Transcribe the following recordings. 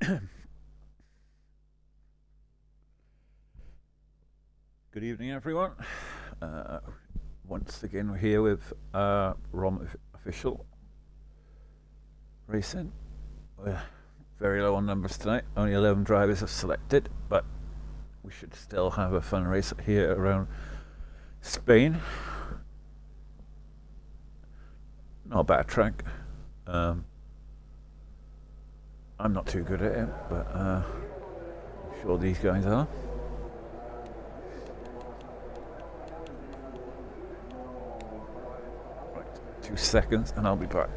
Good evening, everyone. Once again, we're here with ROM Official Racing. We're very low on numbers tonight. Only 11 drivers are selected, but we should still have a fun race here around Spain. Not a bad track. I'm not too good at it, but I'm sure these guys are. Right, 2 seconds and I'll be back.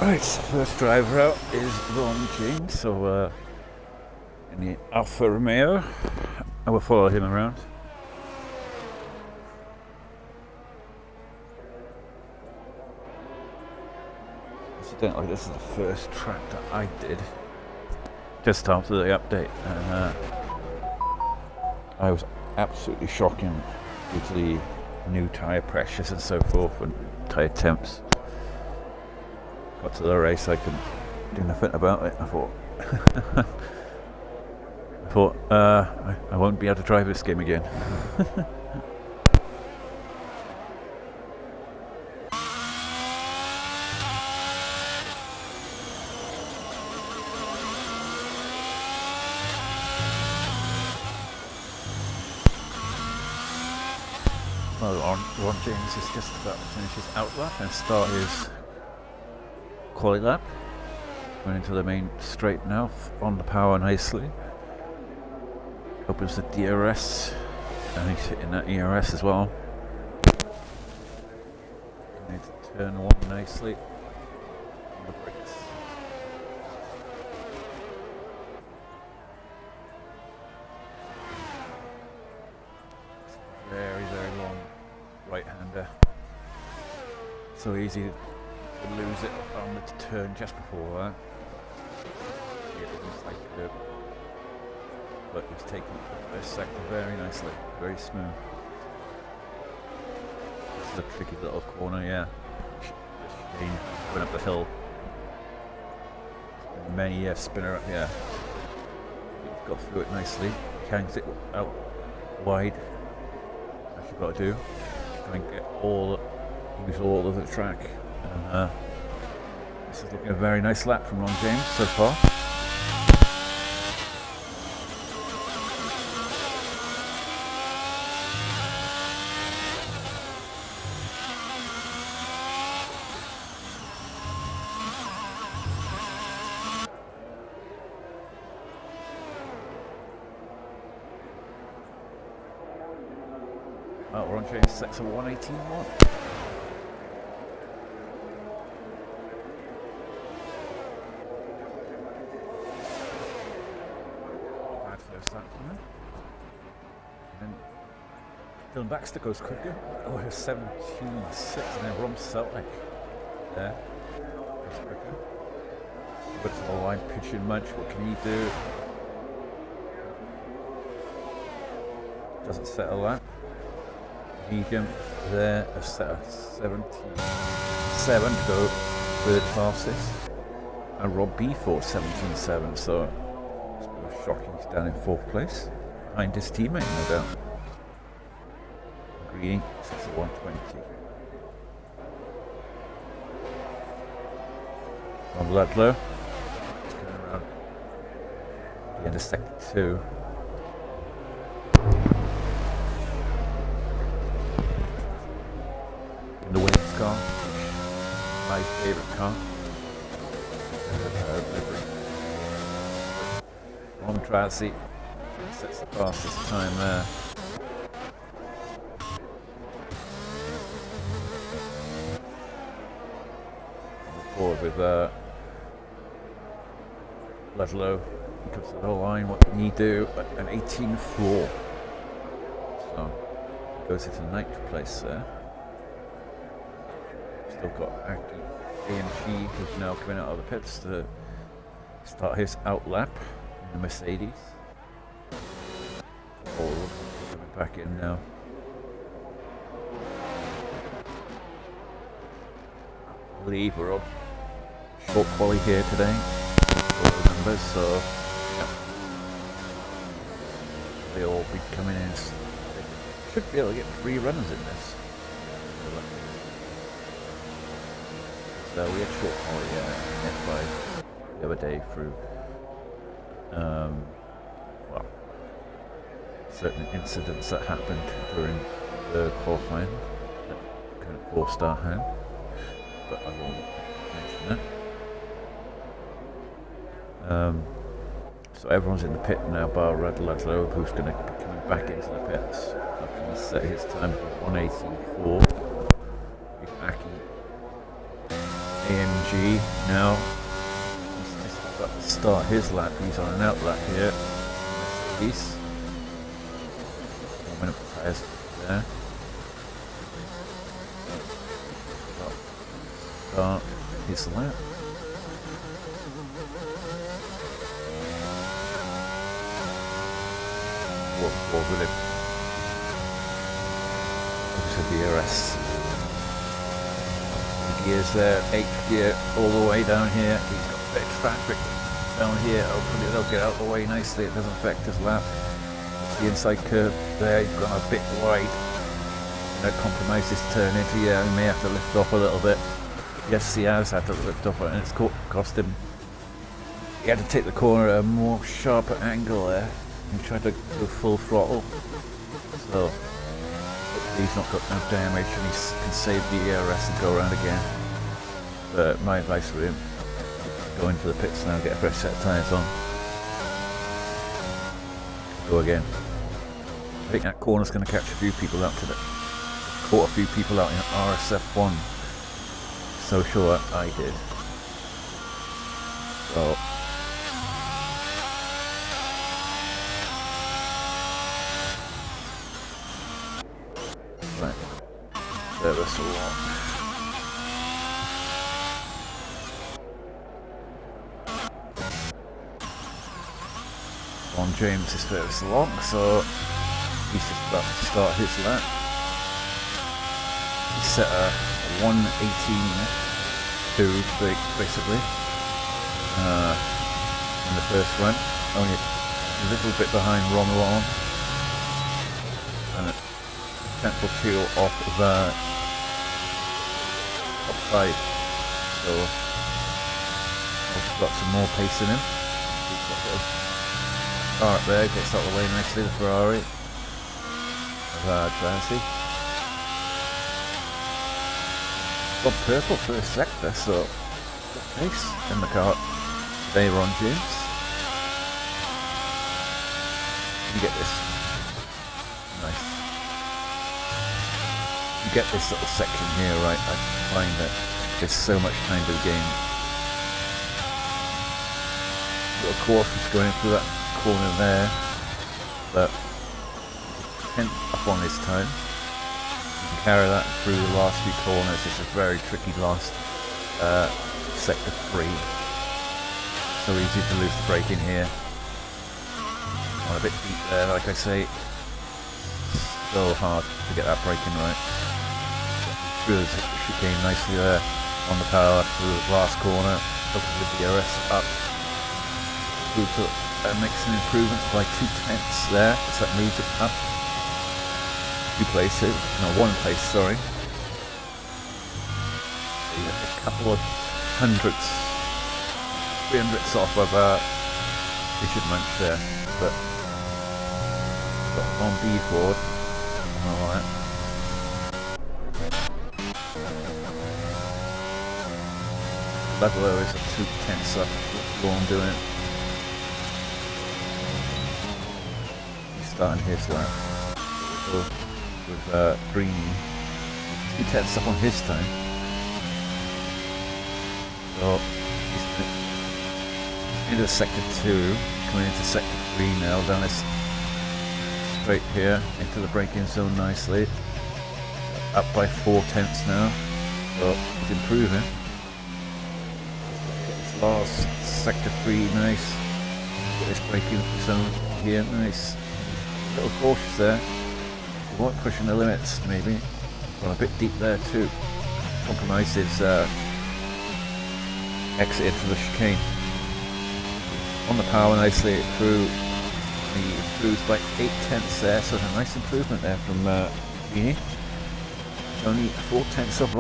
Right, first driver out is Ron James, so in the Alfa Romeo. I will follow him around. Incidentally, this is the first track that I did just after the update, and I was absolutely shocking due to the new tyre pressures and so forth and tyre temps. Got to the race, I couldn't do nothing about it. I thought, I won't be able to drive this game again. Well, Ron James is just about to finish his out lap and start his quali lap. Going into the main straight now, on the power nicely. Opens the DRS, and he's hitting that ERS as well. Going to turn one nicely on the brakes. Very, very long right-hander. So easy to lose it on the turn just before that. It was like but it was taking the first sector very nicely, very smooth. This is a tricky little corner, yeah. Shane going up the hill. Many spinner up here. He's got through it nicely. Hangs it out wide. That's what you've got to do. Try and get use all of the track. And this is looking a very nice lap from Ron James so far. Well, Ron James sets a 1:18.1. And then Dylan Baxter goes quicker. Oh, he's 17.6, and then Rom Seltnick there goes quicker. But it's a line pitching munch. What can he do? Doesn't set a lap. Medium there, a set of 17.7 to go third fastest, and ROM BFord 17.7. So it's shocking. He's down in 4th place behind his teammate, no doubt. Greeny sets a 1:20. Ron Ludlow is going around the end of sector 2. In the Williams car, my favourite car. Ron Trassi sets the fastest time there. Forward with Ledlow. He comes to the line. What can he do? An 18.4. So goes into ninth place there. Still got Aki AMG, who's now coming out of the pits to start his out lap in the Mercedes. All coming back in now. I believe we're on short quali here today. Short numbers, so yeah. They'll all be coming in. Should be able to get 3 runners in this. So we had short quali F5 the other day through well, certain incidents that happened during the qualifying that kind of forced our hand, but I won't mention that. So everyone's in the pit now, bar Red Ludlow, who's going to be coming back into the pits. I'm going to set his time for 1:18.4. Aki AMG now. He's just about to start his lap. He's on an out lap here. Mercedes. Warming up the tyres there. Start his lap. Walk forward with him. Obviously DRS. The gears there, 8th gear all the way down here. He's got a bit of traffic down here. Hopefully they'll get out of the way nicely. It doesn't affect his lap. The inside curve there, he's gone a bit wide. That compromises turn into, yeah, he may have to lift off a little bit. Yes, he has had to lift off, and it's cost him. He had to take the corner at a more sharper angle there. He tried to go full throttle. So hopefully he's not got no damage and he can save the ERS and go around again. But my advice for him, go into the pits now, get a fresh set of tyres on. Go again. I think that corner's going to catch a few people out today. Caught a few people out in RSF1. So sure I did. So right, service along. Ron James is furthest along, so he's just about to start his lap. He set a 1:18.2 basically in the first run, only a little bit behind Ron and a tenth or two off of top 5, so he's got some more pace in him. He's got a start there, gets out of the way nicely, the Ferrari of Tracy. Got purple first sector, so got pace in the car today, Ron James. You get this. Nice. You get this little section here, right? I find that there's so much time to the game. Little course is going through that corner there, but 10th up on his time. Carry that through the last few corners. It's a very tricky last sector 3. So easy to lose the brake in here. On a bit deep there, like I say. So hard to get that braking right. Through the chicane nicely there on the power through the last corner. Up with the DRS up. Through to make some improvements by 2/10 there. So that moves it up. 2 places, no, 1 place, sorry. So you have a couple of hundredths, 300ths off of Richard Munch there, but got ROM BFord and all that. level though is a 2/10 up. What's Ron doing? He's starting his lap. So with Greeny. 2/10 up on his time. So he's into sector 2, coming into sector 3 now, down this straight here, into the braking zone nicely. Up by 4/10 now, so he's improving. This last sector 3, nice. Got this braking zone here, nice. A little cautious there. He won't pushing the limits, maybe. Gone a bit deep there too. Compromised his exit into the chicane. On the power nicely through. He improves by 8/10 there, so a nice improvement there from Beanie. Only 4/10 off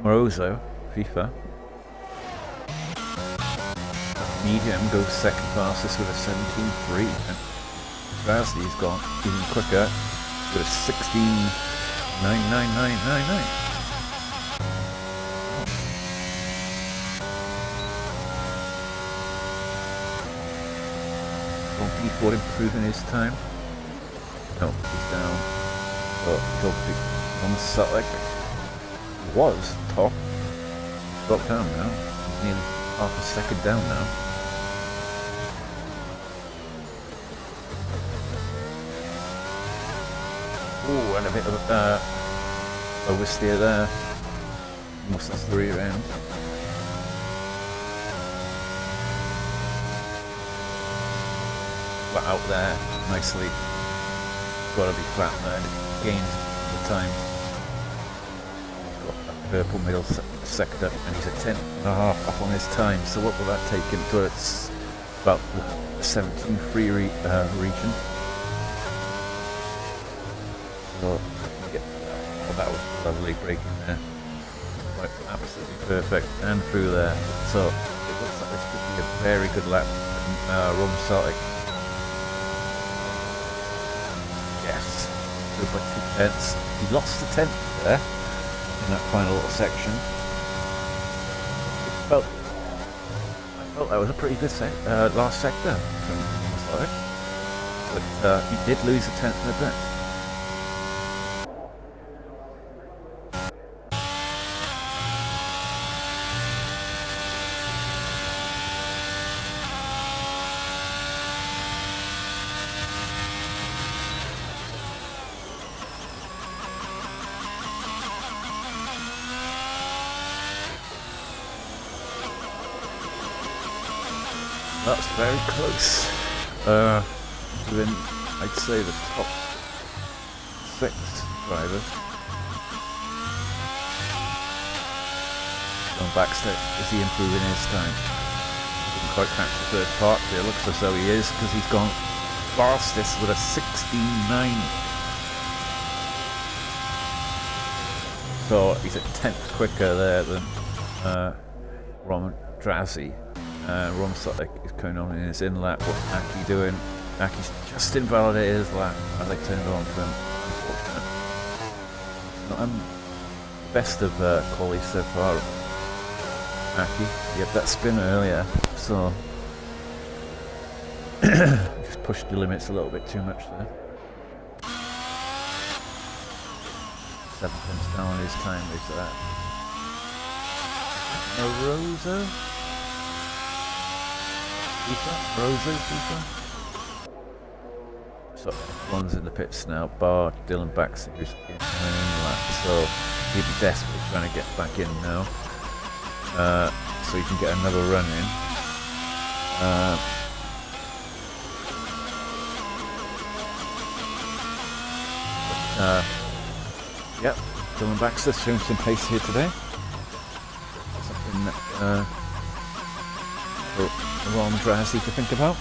Morozo, FIFA. Medium goes second fastest with a 17.3, and Grassley's gone even quicker with a 16.99999. ROM BFord improving his time. No, he's down. So he'll be on the Sutlick. Was top. Dropped down now. He's nearly half a second down now. Ooh, and a bit of oversteer there. Almost that's the rear end. But out there, nicely. Gotta be flat there. Gains the time. He's got that purple middle sector, and he's at 10.5 up on his time. So what will that take him to? It's about the 17.3 region. So yeah, well, that was lovely braking there. Quite absolutely perfect, and through there. So it looks like this could be a very good lap from Ron Sartic. Yes. By 2/10. He lost the 10th there in that final little section. I felt that was a pretty good last sector from Sartic, but he did lose a 10th in a bit. That's very close. Within, I'd say, the top 6 drivers. Going backstage, is he improving his time? Didn't quite catch the first part, but it looks as though he is, because he's gone fastest with a 16.9. So he's a 10th quicker there than Roman Drazzy. Ron Sutlick is coming on in his in lap. What's Aki doing? Aki's just invalidated his lap as I turned on for him. Unfortunate. Best of quality so far. Aki, he had that spin earlier, so just pushed the limits a little bit too much there. 7 down on his time is that. Morozo? FIFA? So one's in the pits now, bar Dylan Baxter, who's in lap, so he'll be desperately trying to get back in now, so he can get another run in. Yep, Dylan Baxter showing some pace here today. Something that Ron Drazzy to think about.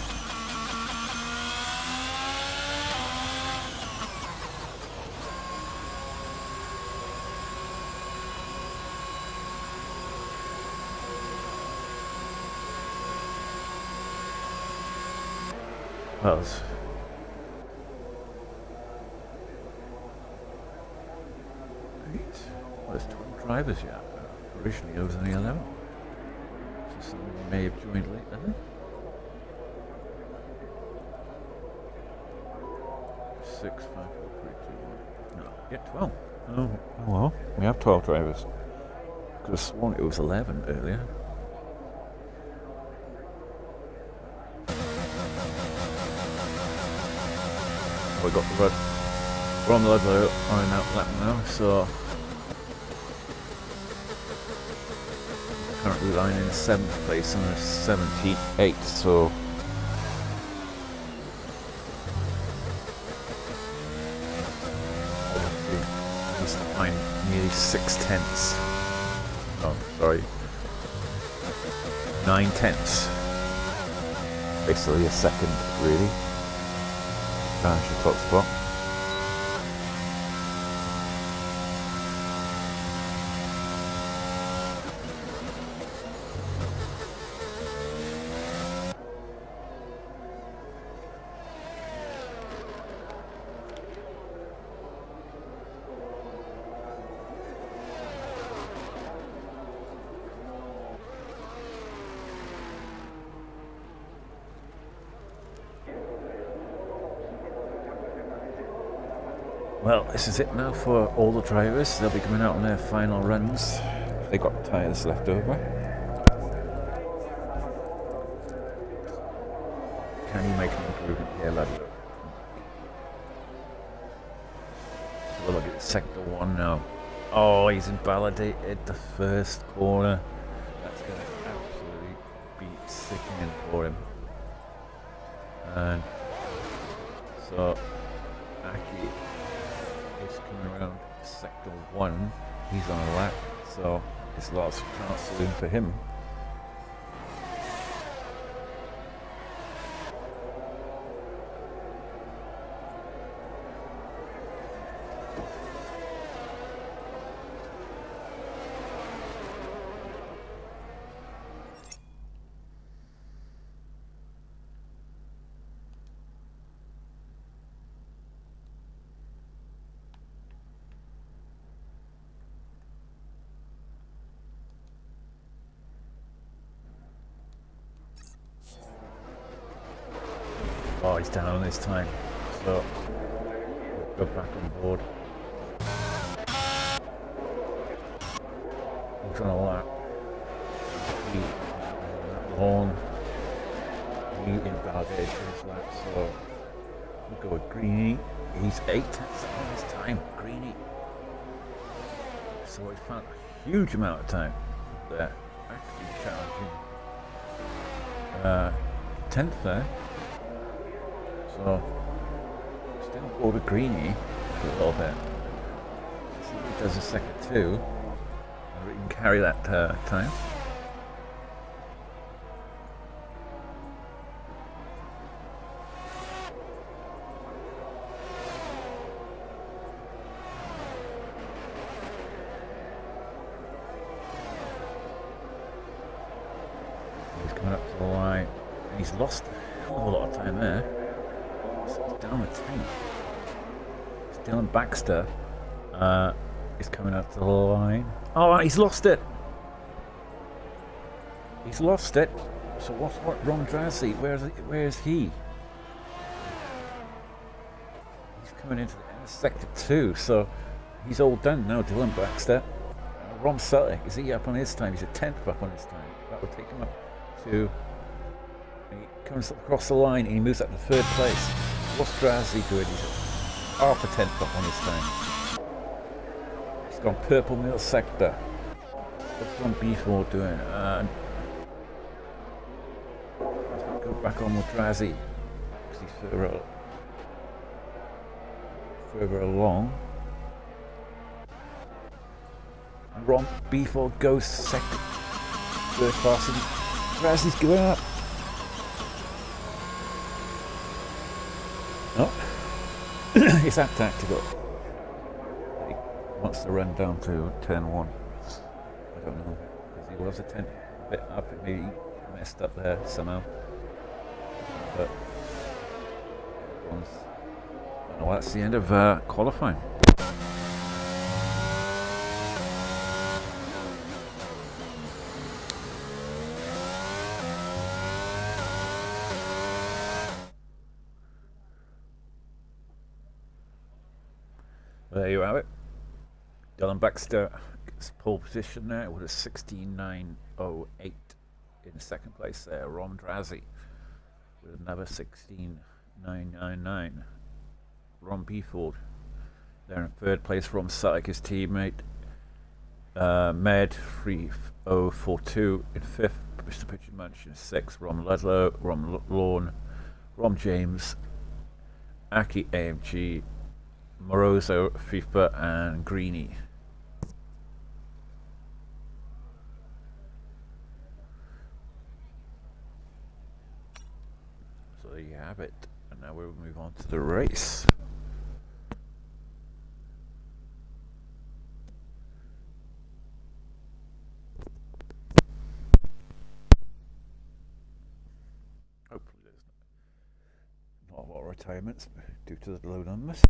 Well, there's 12 drivers yet. originally it was only 11. So something we may have joined late, I think. 6, 5, 4, 3, 2, 1. No, yeah, 12. Oh well, we have 12 drivers. Could have sworn it was 11 earlier. We got the red. We're on the red line out lap now, so currently lying in 7th place and 78th, so he's behind nearly 6/10. Oh, sorry, 9/10. Basically a second, really. Finish the top spot. Well, this is it now for all the drivers. They'll be coming out on their final runs. They got tyres left over. Can you make an improvement here, lad? So we'll look at sector 1 now. Oh, he's invalidated the first corner. That's going to absolutely be sickening for him. And so Aki is coming around sector 1. He's on a lap, so it's lots of chance saloon for him. Oh, he's down this time, so we'll go back on board. He's on a lap. Long. He invalidated his lap, so we'll go with Greeny. He's 8 tenths on his time, Greeny. So he's found a huge amount of time there. Actually challenging 10th there. So, still over Greeny a little bit. See if he does a second 2, and we can carry that time. He's coming up to the line, and he's lost a hell of a lot of time there. Down a 10. Dylan Baxter is coming out to the line. Oh, he's lost it. He's lost it. So what's Ron Drassi? Where is he? He's coming into the end of sector 2, so he's all done now. Dylan Baxter. Ron Sutter, is he up on his time? He's a 10th up on his time. That would take him up to. He comes across the line and he moves up to 3rd place. What's Drassi doing? He's half a 10th up on his time. He's gone purple middle sector. What's ROM BFord doing? Let's go back on with Drassi because he's further along. And ROM BFord goes second. 3rd fastest. Drassi's going up. No, is that tactical? He wants to run down to 10-1. I don't know, because he was a 10 bit up, maybe he messed up there somehow. But well, that's the end of qualifying. there you have it. Dylan Baxter gets pole position there with a 16.908 in second place there. Rom Drazzy with another 16.999. ROM BFord there in third place. Rom Satic, his teammate. Med 3042 in fifth. Mr. Pitchin Munch in sixth. Rom Ludlow, Rom Lawn, Rom James, Aki AMG, Moroso, FIFA, and Greeny. So there you have it. And now we'll move on to the race. Hopefully there's not a lot of retirements due to the low numbers.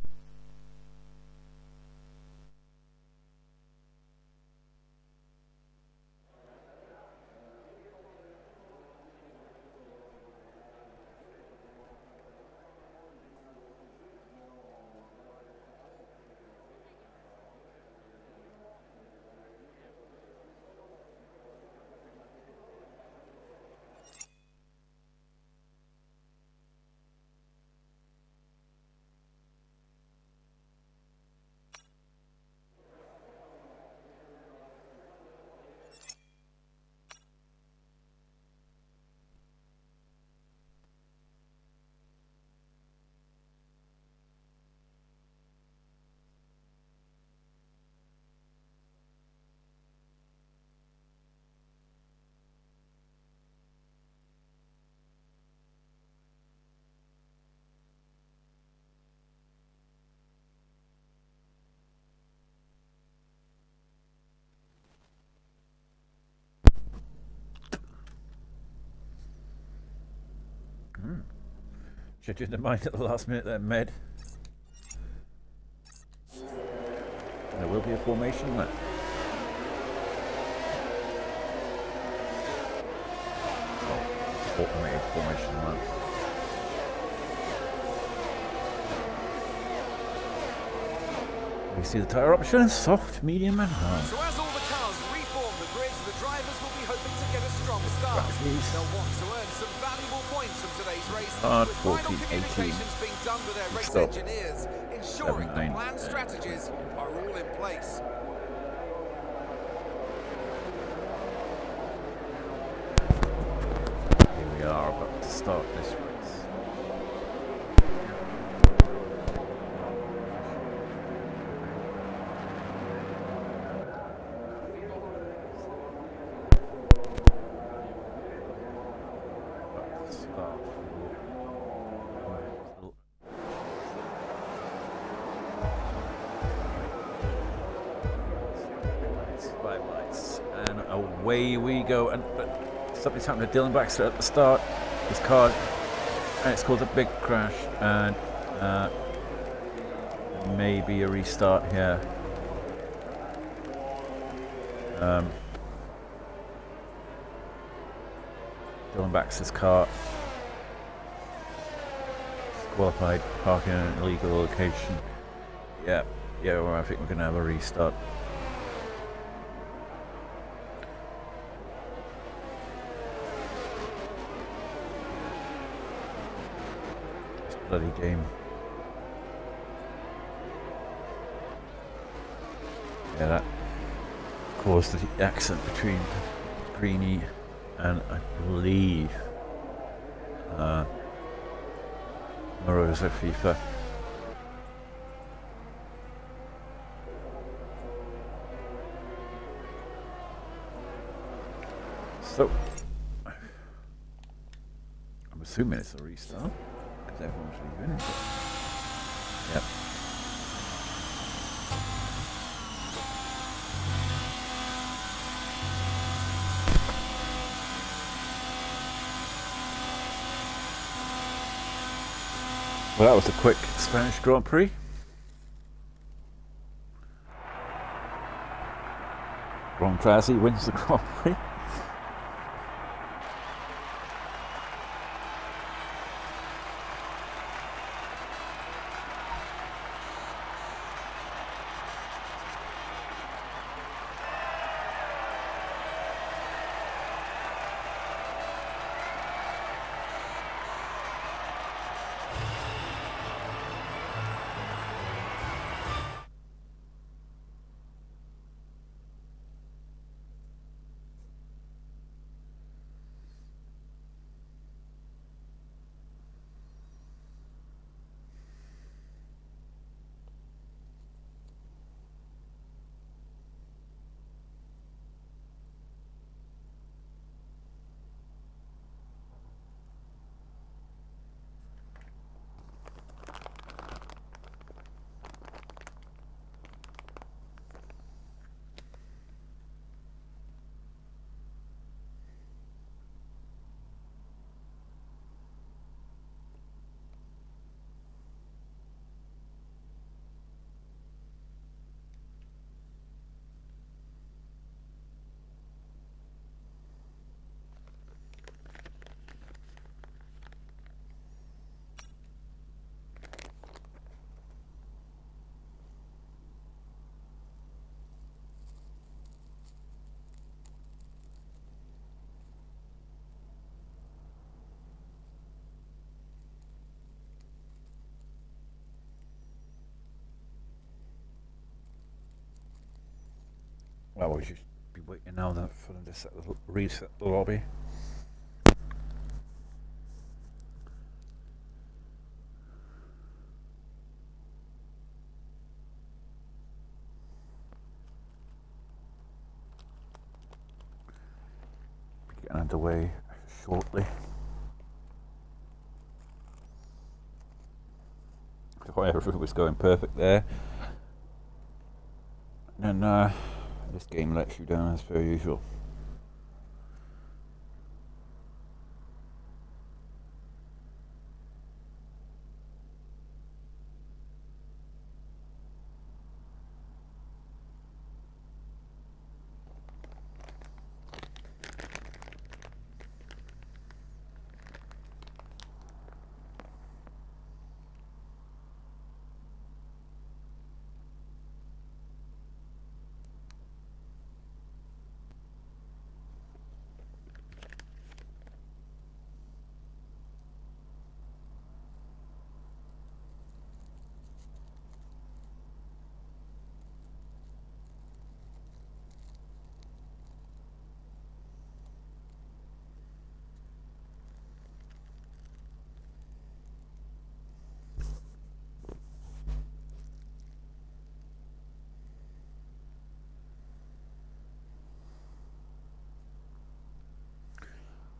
Changing their mind at the last minute there, Med. There will be a formation lap. Oh, automated formation lap. We see the tyre options: soft, medium, and hard. So as all the cars reform the grids, the drivers will be hoping to get a strong start. They'll want to earn some valuable points from today's race, Hard, with 14, final communications 18. being done with their race Stop. engineers, ensuring 7, the 9. planned strategies are all in place. Here we are about to start this race. Lights, and away we go. And something's happened to Dylan Baxter at the start. His car, and it's caused a big crash, and maybe a restart here. Dylan Baxter's car disqualified, parking in an illegal location. Yeah, well, I think we're going to have a restart. Bloody game. Yeah, that caused the accident between Greeny and I believe Moroso FIFA. So I'm assuming it's a restart. Everyone's leaving. Yep. Well, that was a quick Spanish Grand Prix. Ron Drazzy wins the Grand Prix. Well, we'll just be waiting now for them to reset the lobby. Be getting underway shortly. Oh, everything was going perfect there. And then this game lets you down as per usual.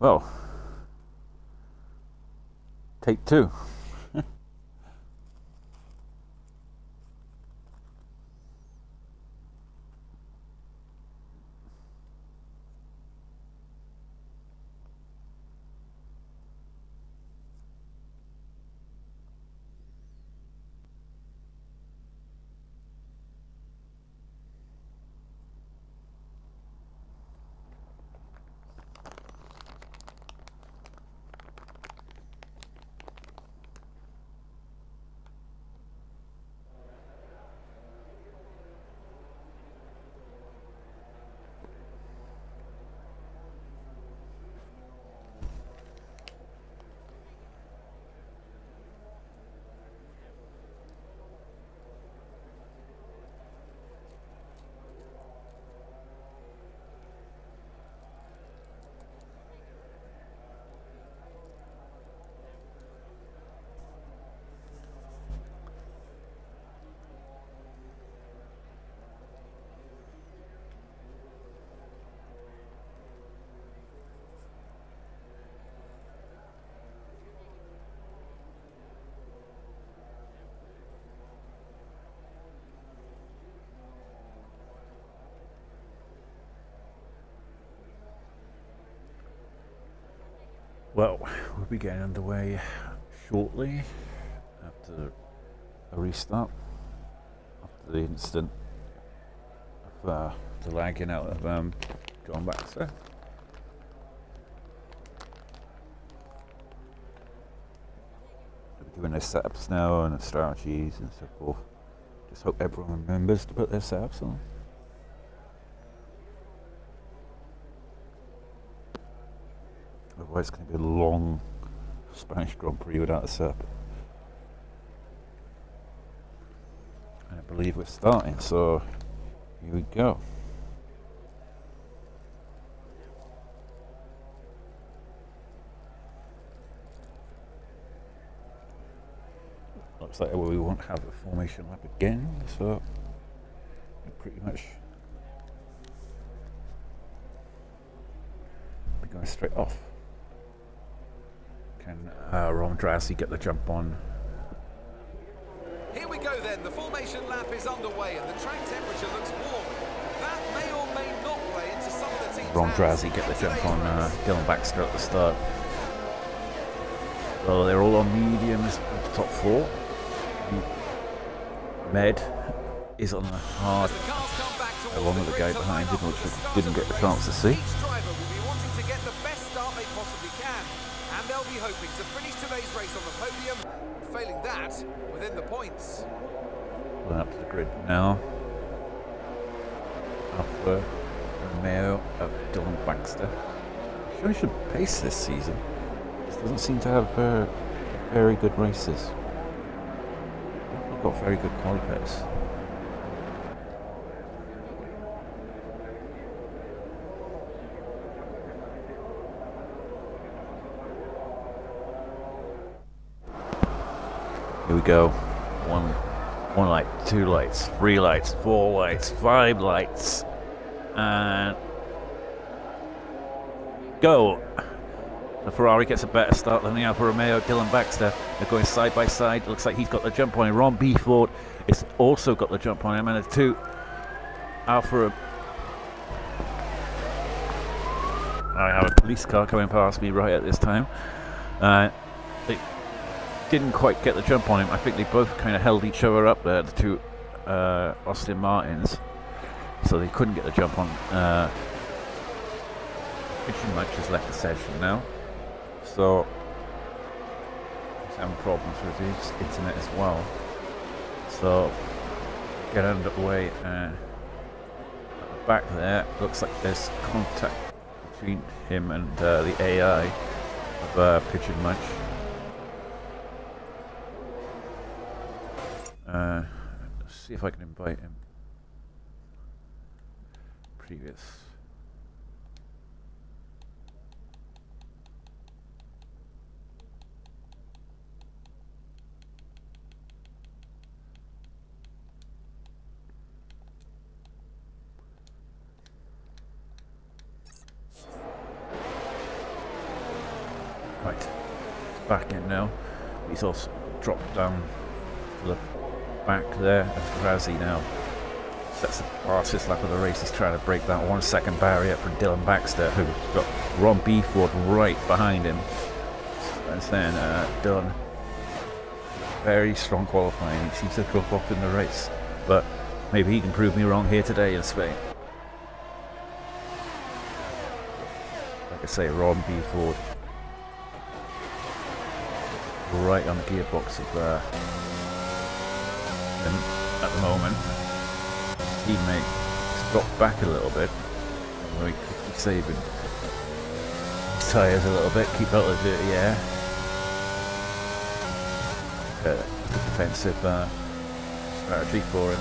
Well, take two. Well, we'll be getting underway shortly after a restart, after the incident of the lagging out of John Baxter. We're doing their setups now and the strategies and so forth. Just hope everyone remembers to put their setups on. Otherwise it's going to be a long Spanish Grand Prix without a setup. And I believe we're starting, so here we go. Looks like we won't have a formation lap again, so pretty much be going straight off. Can ROM get the jump on? Here we go then, the formation lap is underway and the track temperature looks warm. That may or may not play into some of the team's ROM get the jump on Dylan Baxter at the start. Well, they're all on mediums at the top four. Med is on a hard along with the guy behind him, which we didn't get the chance to see. Each driver will be wanting to get the best start they possibly can, and they'll be hoping to finish today's race on the podium, failing that within the points. Pulling up to the grid now. Alpha Romeo of Dylan Baxter. I'm sure he should pace this season. Just doesn't seem to have very good races. Got very good qualifiers. Here we go. One light, 2 lights, 3 lights, 4 lights, 5 lights, and go. The Ferrari gets a better start than the Alfa Romeo. Dylan Baxter, they're going side by side. Looks like he's got the jump on him. ROM BFord has also got the jump on him, and the 2 Alfa. I have a police car coming past me right at this time. They didn't quite get the jump on him. I think they both kind of held each other up there, the 2 Aston Martins, so they couldn't get the jump on. Pretty much has left the session now, so he's having problems with his internet as well. So get underway. At the back there, looks like there's contact between him and the AI of Pigeon Munch. Let's see if I can invite him. Previous. Right, he's back in now. He's also dropped down to the back there as Razzie now sets the fastest lap of the race. He's trying to break that 1 second barrier from Dylan Baxter, who's got ROM BFord right behind him. And then Dylan, very strong qualifying. He seems to drop off in the race, but maybe he can prove me wrong here today in Spain. Like I say, ROM BFord right on the gearbox of him at the moment. Teammate has dropped back a little bit, very quickly saving his tyres a little bit, keep out of the dirty air. Good defensive strategy for him.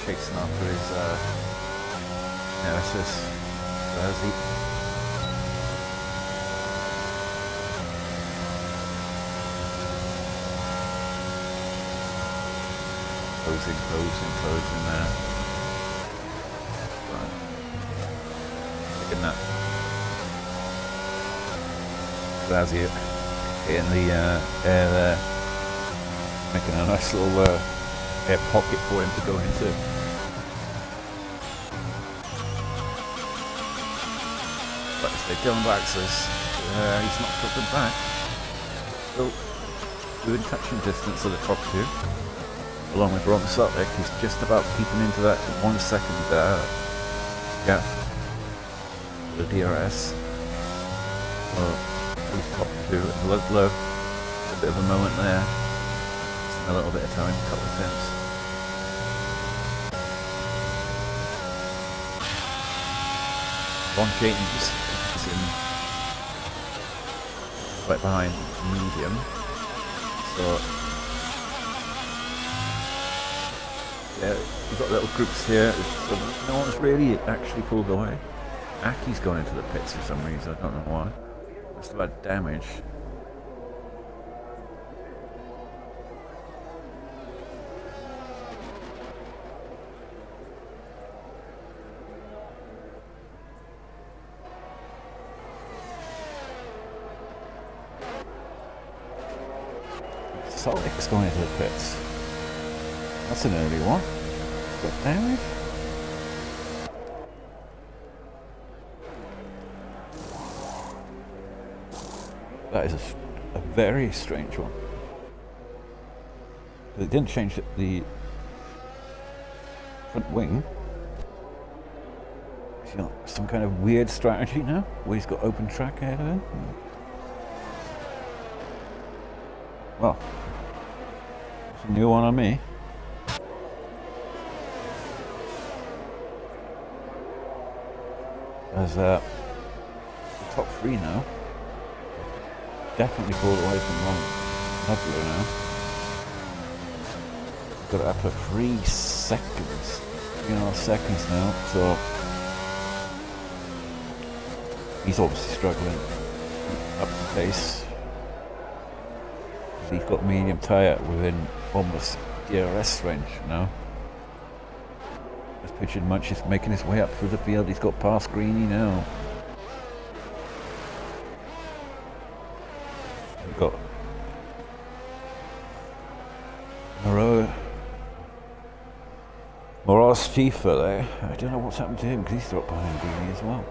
Chasing after his nemesis, Razzie. Closing there. Right. Taking that. Razzie in the air there, making a nice little air pocket for him to go into. But if they Dylan Baxter's, he's not dropping back. Still within touching distance of the top 2, along with Ron Sutlick, who's just about keeping into that 1 second gap. The DRS. Who's top two at Ludlow? A bit of a moment there. Just a little bit of time, a couple of tenths. Ron James is in right behind medium. So yeah, we've got little groups here. So no one's really actually pulled away. Aki's gone into the pits for some reason, I don't know why. Must have had damage. Sonic's going into the pits. That's an early one. Got damage. That is a very strange one. It didn't change the front wing. He's got some kind of weird strategy now, where he's got open track ahead of him. Well, it's a new one on me. There's the top three now. Definitely pulled away from Ludlow now. Got it up to 3 seconds. 3.5 seconds now, so he's obviously struggling up the pace. He's got medium tyre within almost DRS range now. This Pigeon Munch is making his way up through the field. He's got past Greeny now. We've got Moros Tifa there. I don't know what's happened to him because he's dropped behind Greeny as well.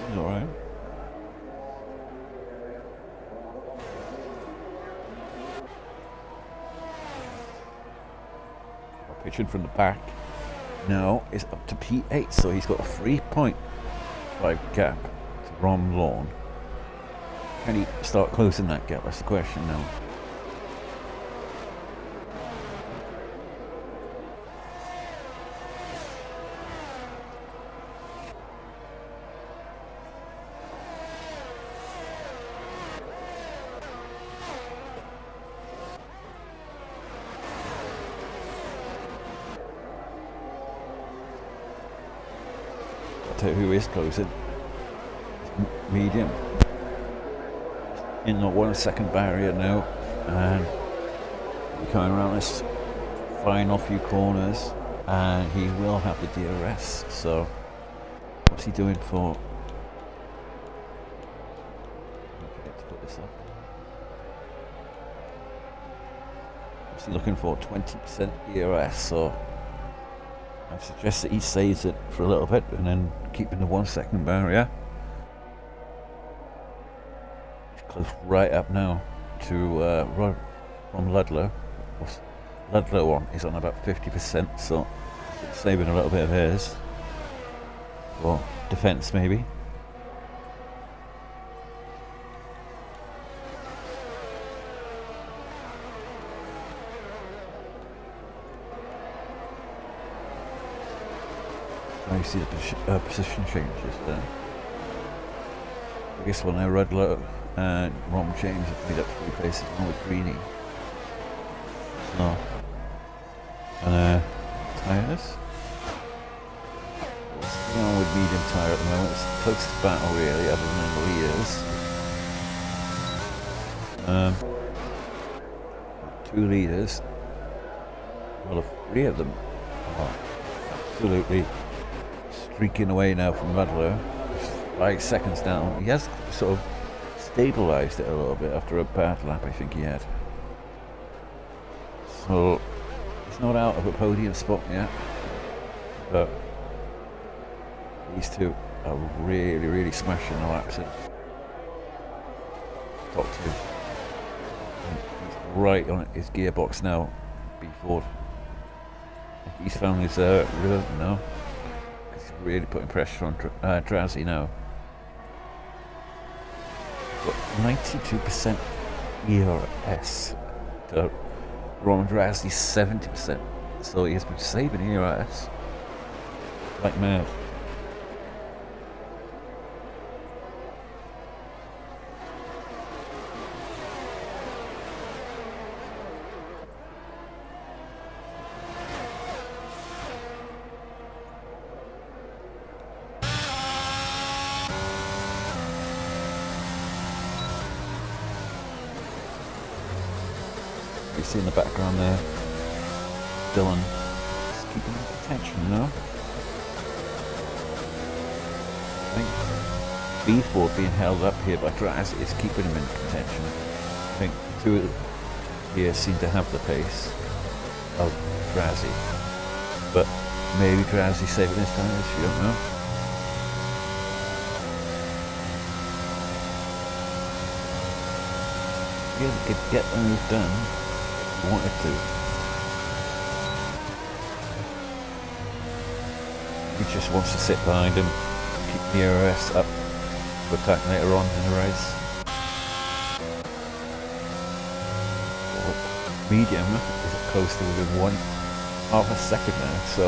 He's alright. Pigeon from the back now is up to P8, so he's got a 3.5 gap to Rom Lawn. Can he start closing that gap? That's the question now. Who is closing? Medium in the 1 second barrier now, and coming around this final few corners, and he will have the DRS. So what's he doing for? I forget to put this up. What's he looking for? 20% DRS. So I suggest that he saves it for a little bit and then keeping the 1 second barrier. He's close right up now to from Ludlow. Ludlow one is on about 50%, so saving a little bit of his. Or defence maybe. You see the position changes there. I guess well now Ludlow and Rom James have made up 3 places now with Greeny. So, and tyres. What's going on with medium tyre at the moment? It's the closest battle really, other than the leaders. 2 leaders. Well, 3 of them are absolutely streaking away now from Ludlow. 5 seconds down. He has sort of stabilised it a little bit after a bad lap I think he had. So he's not out of a podium spot yet, but these two are really smashing the laps in. Top 2. And he's right on his gearbox now, BFord. He's found his rhythm now. really putting pressure on Drowsy now. But 92% ERS. The Roman Drowsy's 70%. So he has been saving ERS like mad. You see in the background there, Dylan is keeping him in contention, you know? I think BFord being held up here by Draz is keeping him in contention. I think the two here seem to have the pace of Drazzy, but maybe Drazzy saving his tires, you don't know. Yeah, they could get the move done. Wanted to. He just wants to sit behind him, keep the ERS up for attack later on in the race. Medium is close to within half a second now, so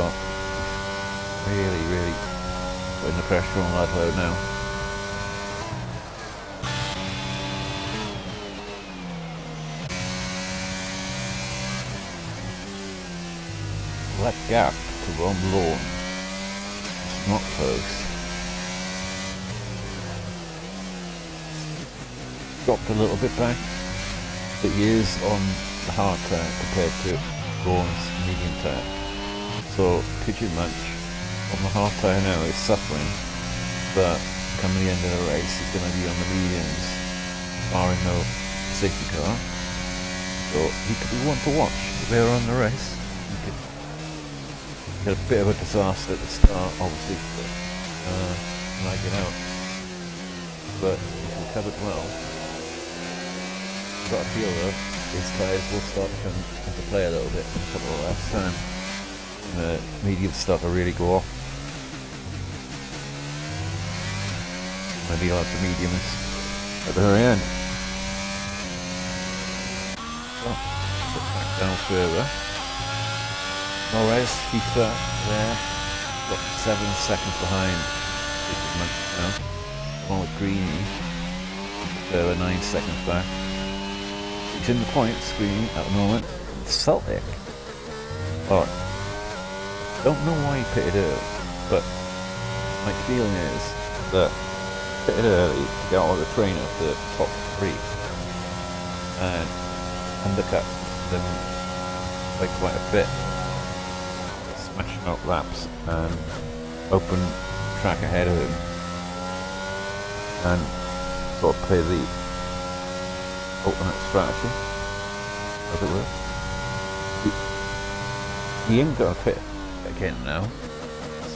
really putting the pressure on Ludlow now. That gap to Ron Lawn is not close. Dropped a little bit back, but he is on the hard track compared to Lawn's medium track. So Pigeon Munch on the hard tire now is suffering, but come the end of the race he's going to be on the mediums, barring no safety car. So he could be one to watch if they're on the race. Had a bit of a disaster at the start, obviously, lagging out, but he's recovered well. I've got a feel though, his tyres will start to come into play a little bit in a couple of laps time. The mediums start to really go off. Maybe he'll have the mediums at the very end. So, sit back down further. Norris, FIFA there, got 7 seconds behind now. Along with Greeny, further 9 seconds back. He's in the points, Greeny, at the moment. Celtic. Alright. Don't know why he pitted early, but my feeling is that he pitted early to get all the train up to the top 3 and undercut them by quite a bit. Smashing out laps and open track ahead of him and sort of play the ultimate strategy, as it were. He ain't got to pit again now,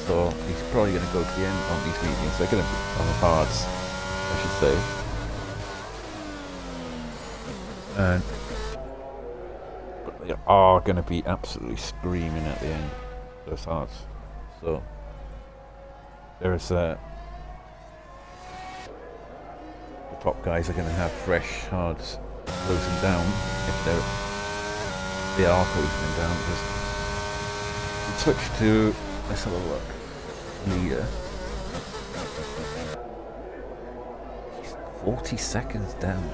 so he's probably going to go to the end on these mediums. They're going to be on the hards, I should say. And but they are going to be absolutely screaming at the end. Those hards. So there's the top guys are going to have fresh hards closing down if they are closing down. Because we switch to, let's have a look, leader. He's 40 seconds down.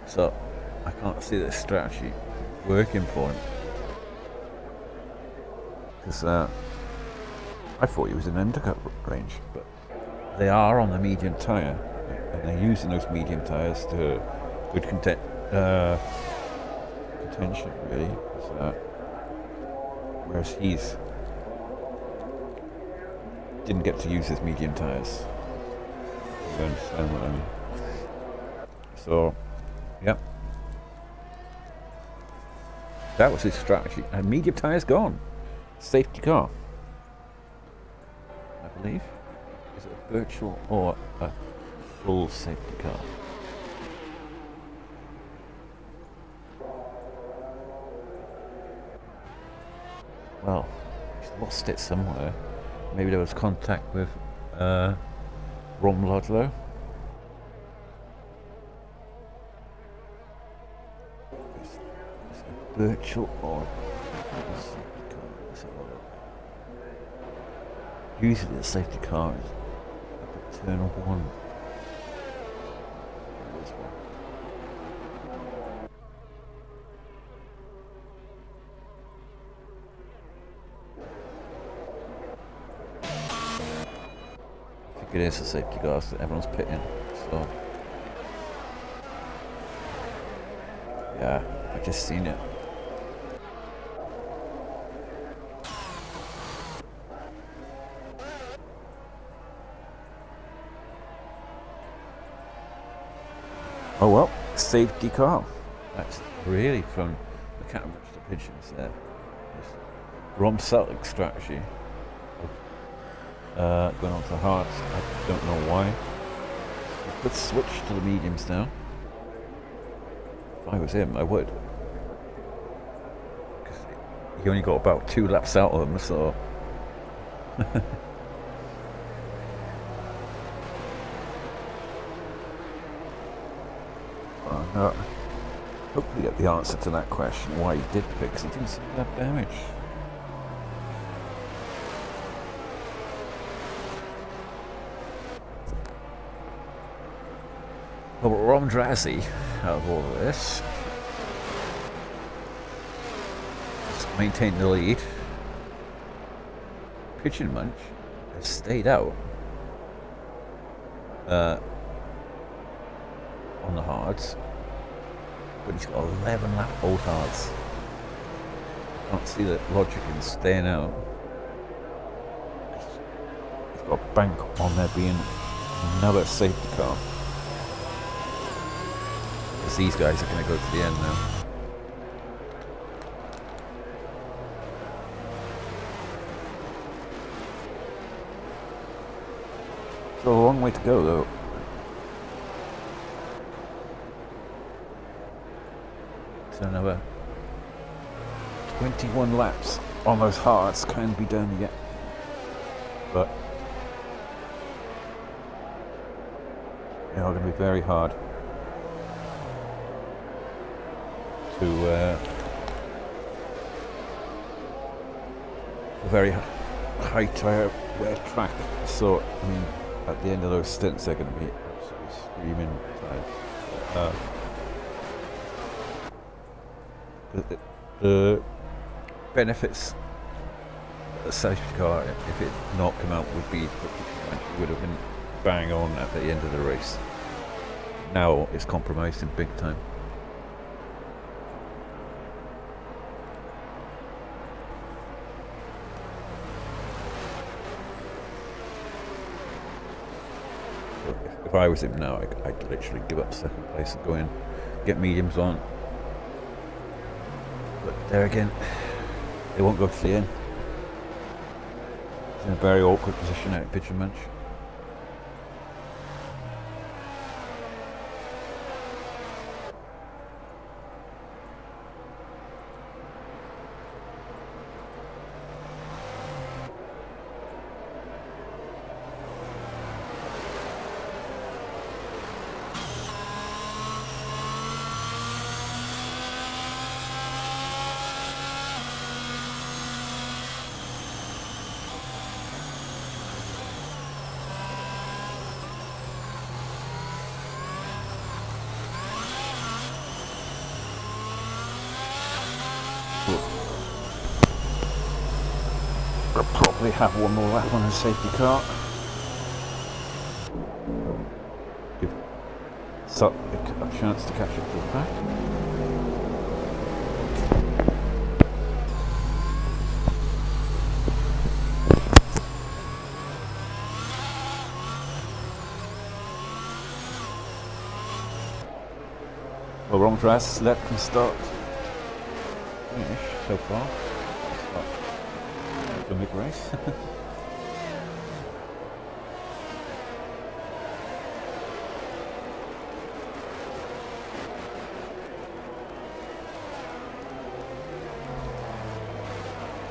So I can't see this strategy working for him. Because I thought he was in undercut range, but they are on the medium tyre, and they're using those medium tyres to good contention, really. Whereas he's didn't get to use his medium tyres. You understand what I mean? So, yep. That was his strategy, and medium tyres gone. Safety car, I believe. Is it a virtual or a full safety car? Well, he's lost it somewhere. Maybe there was contact with ROM Ludlow. It's a virtual odd. Usually the safety car is up at turn 1. I think it is a safety car, so everyone's pitting. So yeah, I just seen it. Oh well, safety car. That's really from the cat and the pigeons there. ROM Celtic strategy. Going on to the hearts, I don't know why. Let's switch to the mediums now. If I was him, I would. Because he only got about 2 laps out of them, so. Hopefully get the answer to that question, why he did pick, because he didn't see that damage. Well, Ron Drazzy, out of all of this, has maintained the lead. Pigeon Munch has stayed out on the hards, but he's got 11 lap old hards. Can't see the logic in staying out. He's got a bank on there being another safety car. Because these guys are going to go to the end now. So a long way to go though. So another 21 laps on those hards can be done yet. But they are going to be very hard to very high tyre wear track. So I mean, at the end of those stints, they're going to be screaming tired. The benefits of the safety car, if it not come out, would be that it would have been bang on at the end of the race. Now it's compromised in big time. If I was him now, I'd literally give up second place and go in, get mediums on. But there again, they won't go to the end. He's in a very awkward position out at Pigeon Munch. I'll probably have one more lap on a safety car. Give Sutton a chance to catch up to the pack. Well, wrong dress, let them start. Finish so far. The mid race.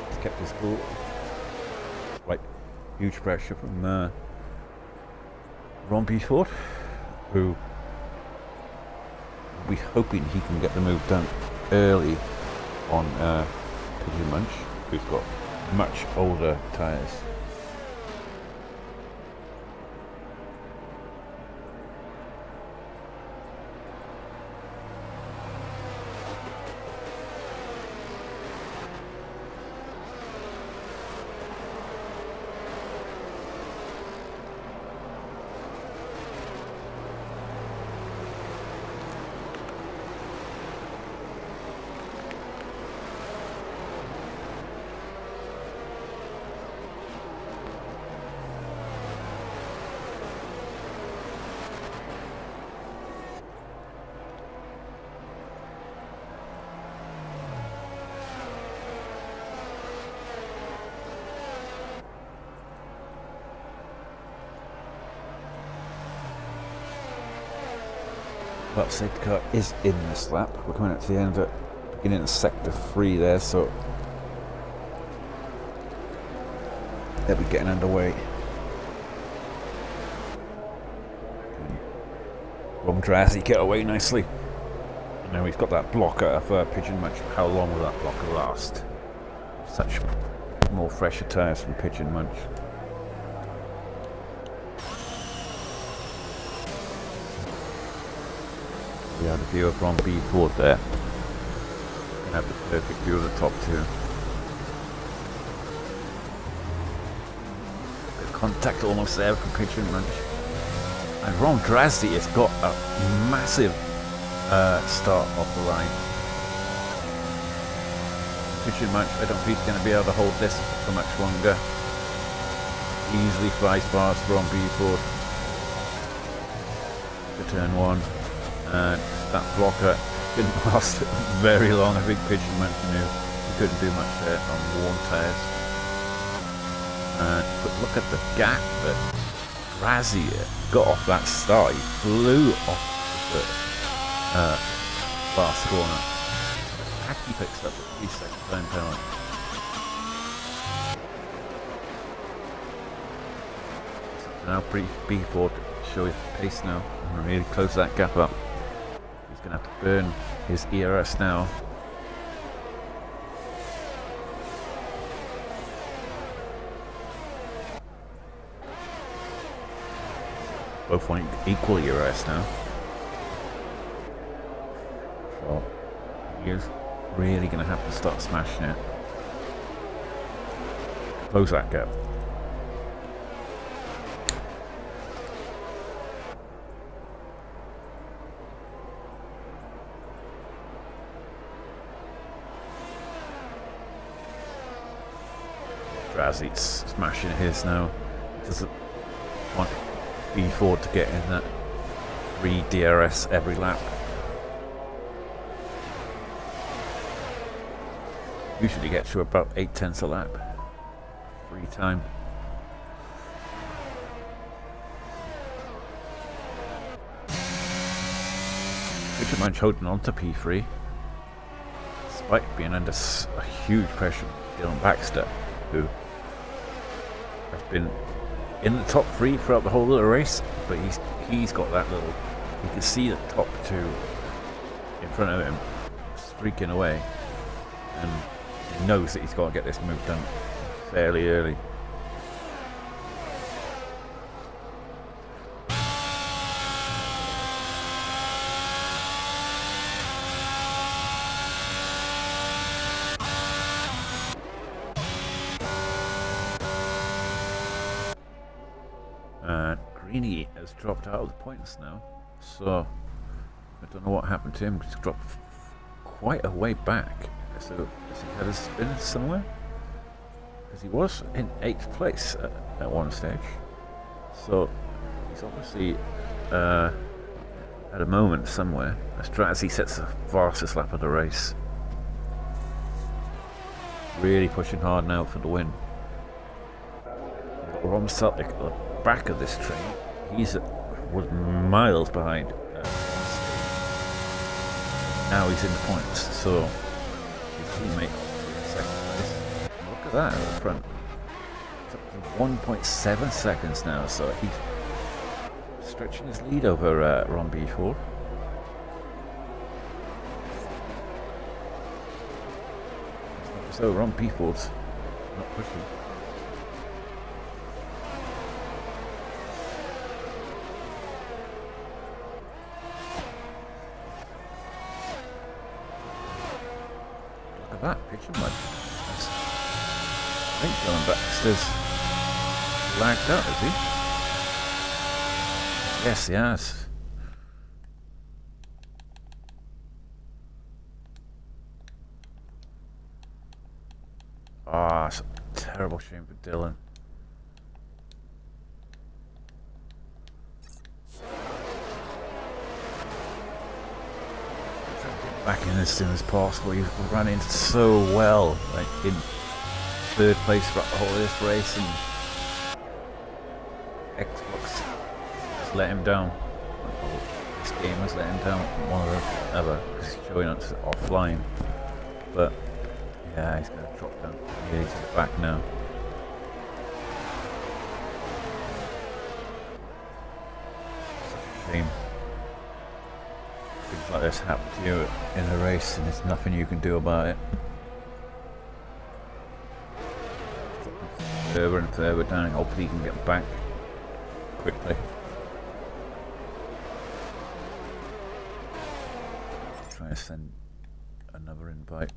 He's kept his cool. huge pressure from ROM BFord, who will be hoping he can get the move done early on Pigeon Munch, who's got much older tyres. That safety car is in this lap. We're coming up to the end of it, beginning of sector 3 there, so they'll be getting underway. ROM Drazzy get away nicely. And now we've got that blocker of Pigeon Munch. How long will that blocker last? Such more fresher tyres from Pigeon Munch. We have a view of ROM BFord there. We have the perfect view of the top two. Bit of contact almost there from Pigeon Munch. And ROM Drazzy has got a massive start off the line. Pigeon Munch, I don't think he's going to be able to hold this for much longer. Easily flies past ROM BFord to turn 1. And that blocker didn't last very long. I think Pigeon Munch knew he couldn't do much there on warm tyres. But look at the gap that Drazzy got off that start. He flew off the last corner. Aki picks up the 3-second time penalty. Now BFord show his pace now and really close that gap up. He's going to have to burn his ERS now. Both want equal ERS now. So he is really going to have to start smashing it. Close that gap. Drazzy's smashing his now. Doesn't want BFord to get in that 3 DRS every lap. Usually gets to about 0.8 a lap. Free time. Pigeon Munch holding on to P3 despite being under a huge pressure from Dylan Baxter, who has been in the top 3 throughout the whole of the race, but he's got that little, you can see the top 2 in front of him streaking away, and he knows that he's got to get this move done fairly early. Greeny has dropped out of the points now, so I don't know what happened to him. He's dropped quite a way back. So has he had a spin somewhere? Because he was in 8th place at one stage, so he's obviously at a moment somewhere. As Drazzy sets the fastest lap of the race, really pushing hard now for the win. Ron Celtic at the back of this train. Was miles behind. Now he's in the points, so his teammate in 2nd place. Look at that at the front. It's up 1.7 seconds now, so he's stretching his lead over ROM BFord. So ROM BFord's not pushing. Look at that, pitching mud. I think Dylan Baxter's lagged out, is he? Yes, he has. Ah, it's a terrible shame for Dylan. Trying to get back in as soon as possible. He ran in so well, like in third place for all this race, and Xbox has let him down. This game has let him down more than ever because he's showing us offline. But yeah, he's going to drop down. Yeah, he's back now. Such a shame. Things like this happen to you in a race, and there's nothing you can do about it. Further and further down. Hopefully he can get back quickly. Trying to send another invite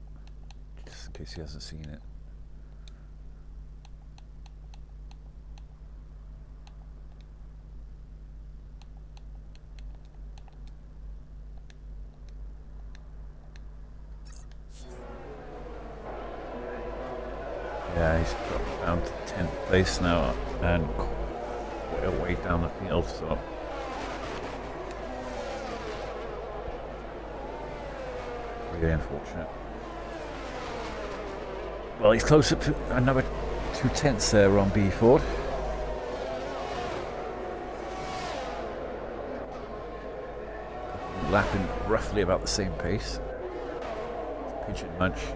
just in case he hasn't seen it. Yeah, he's dropped down to 10th place now and way down the field, so really unfortunate. Well, he's close up to another 2/10 there on BFord. Lapping roughly about the same pace. Pigeon Munch. I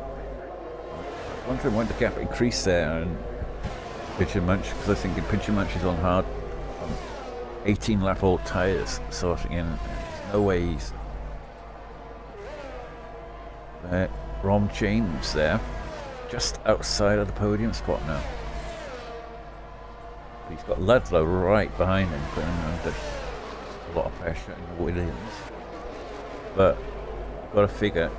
was wondering when the gap increased there and Pigeon Munch, because I think Pigeon Munch is on hard 18 lap old tyres sorting in. There's no way he's ROM James there, just outside of the podium spot now. He's got Ludlow right behind him, putting him under a lot of pressure in Williams. But you've got to figure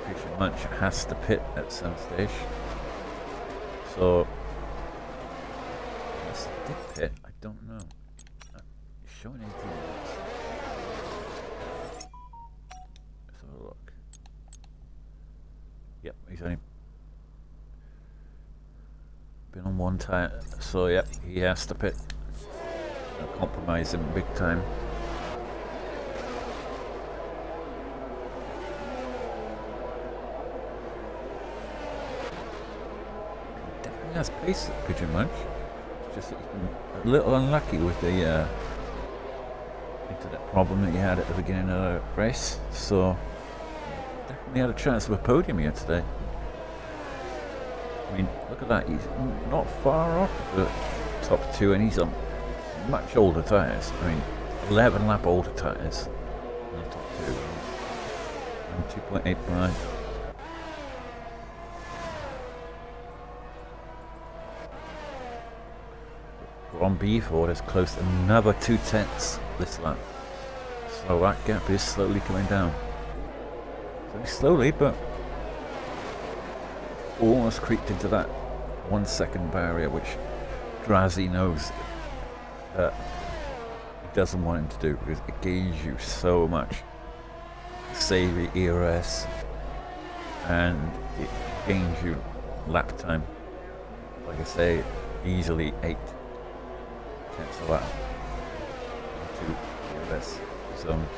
Pigeon Munch has to pit at some stage. So unless he did pit, I don't know. He's showing 18 minutes. Let's have a look. Yep, he's only been on one tyre, so yep, he has to pit. I'll compromise him big time. Definitely has pace at Pigeon Munch. It's just that he's been a little unlucky with the internet problem that he had at the beginning of the race, so definitely had a chance of a podium here today. I mean, look at that, he's not far off the top two, and he's on much older tyres. I mean, 11 lap older tyres on the top two, and 2.8 behind. ROM BFord is close to another 2/10 this lap, so that gap is slowly coming down. Very slowly, but almost creeped into that 1 second barrier, which Drazzy knows that he doesn't want him to do, because it gains you so much. Save the ERS, and it gains you lap time. Like I say, easily 8/10 of lap into ERS zones.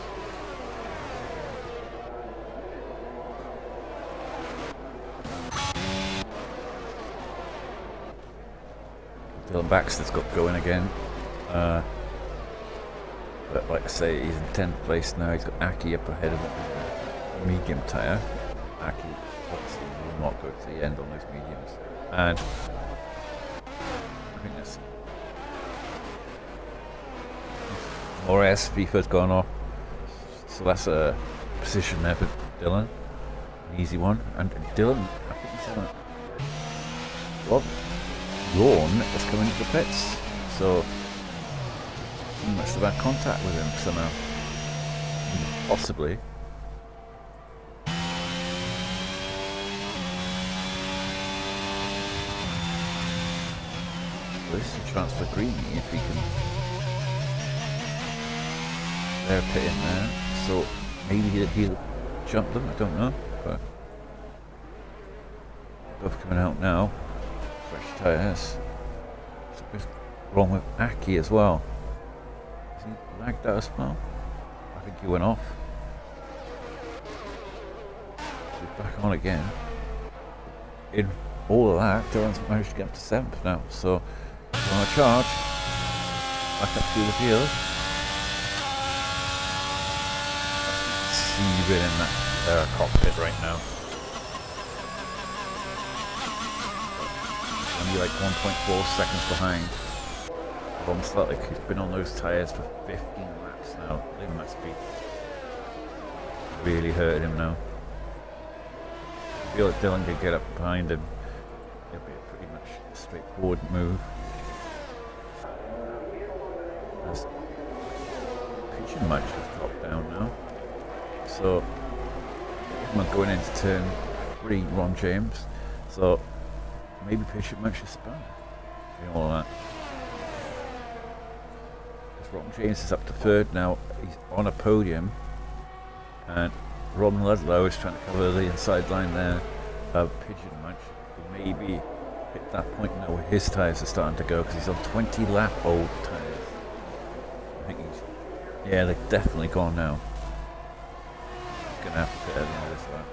Dylan Baxter's got going again, but like I say, he's in 10th place now. He's got Aki up ahead of him, medium tyre. Aki obviously will not go to the end on those mediums, and think that's more BFord's gone off. So that's a position there for Dylan. An easy one. And Dylan, I think he's on Rob Lawn has come into the pits. So he must have had contact with him somehow. Possibly. This is a chance for Greeny if he can. They're pit in there, so maybe he'll jump them, I don't know. But both coming out now. Fresh tyres. Something's wrong with Aki as well. Is he lagged out as well? I think he went off. He's back on again. In all of that, Dylan's managed to get up to 7th now, so he's on a charge. Back up through the field. Seething in that cockpit right now. Only like 1.4 seconds behind. Almost like he's been on those tyres for 15 laps now. They must be really hurting him now. I feel like Dylan could get up behind him. It'll be a pretty much straightforward move. Pigeon Munch has dropped down now. So I'm going into turn 3, Ron James. So maybe Pigeon Munch is spun. All that. Ron James is up to 3rd now. He's on a podium, and Ron Ludlow is trying to cover the inside line there of Pigeon Munch. He maybe hit that point now where his tyres are starting to go because he's on 20 lap old tyres. I think yeah, they've definitely gone now. He's going to have to pit at the end of this lap.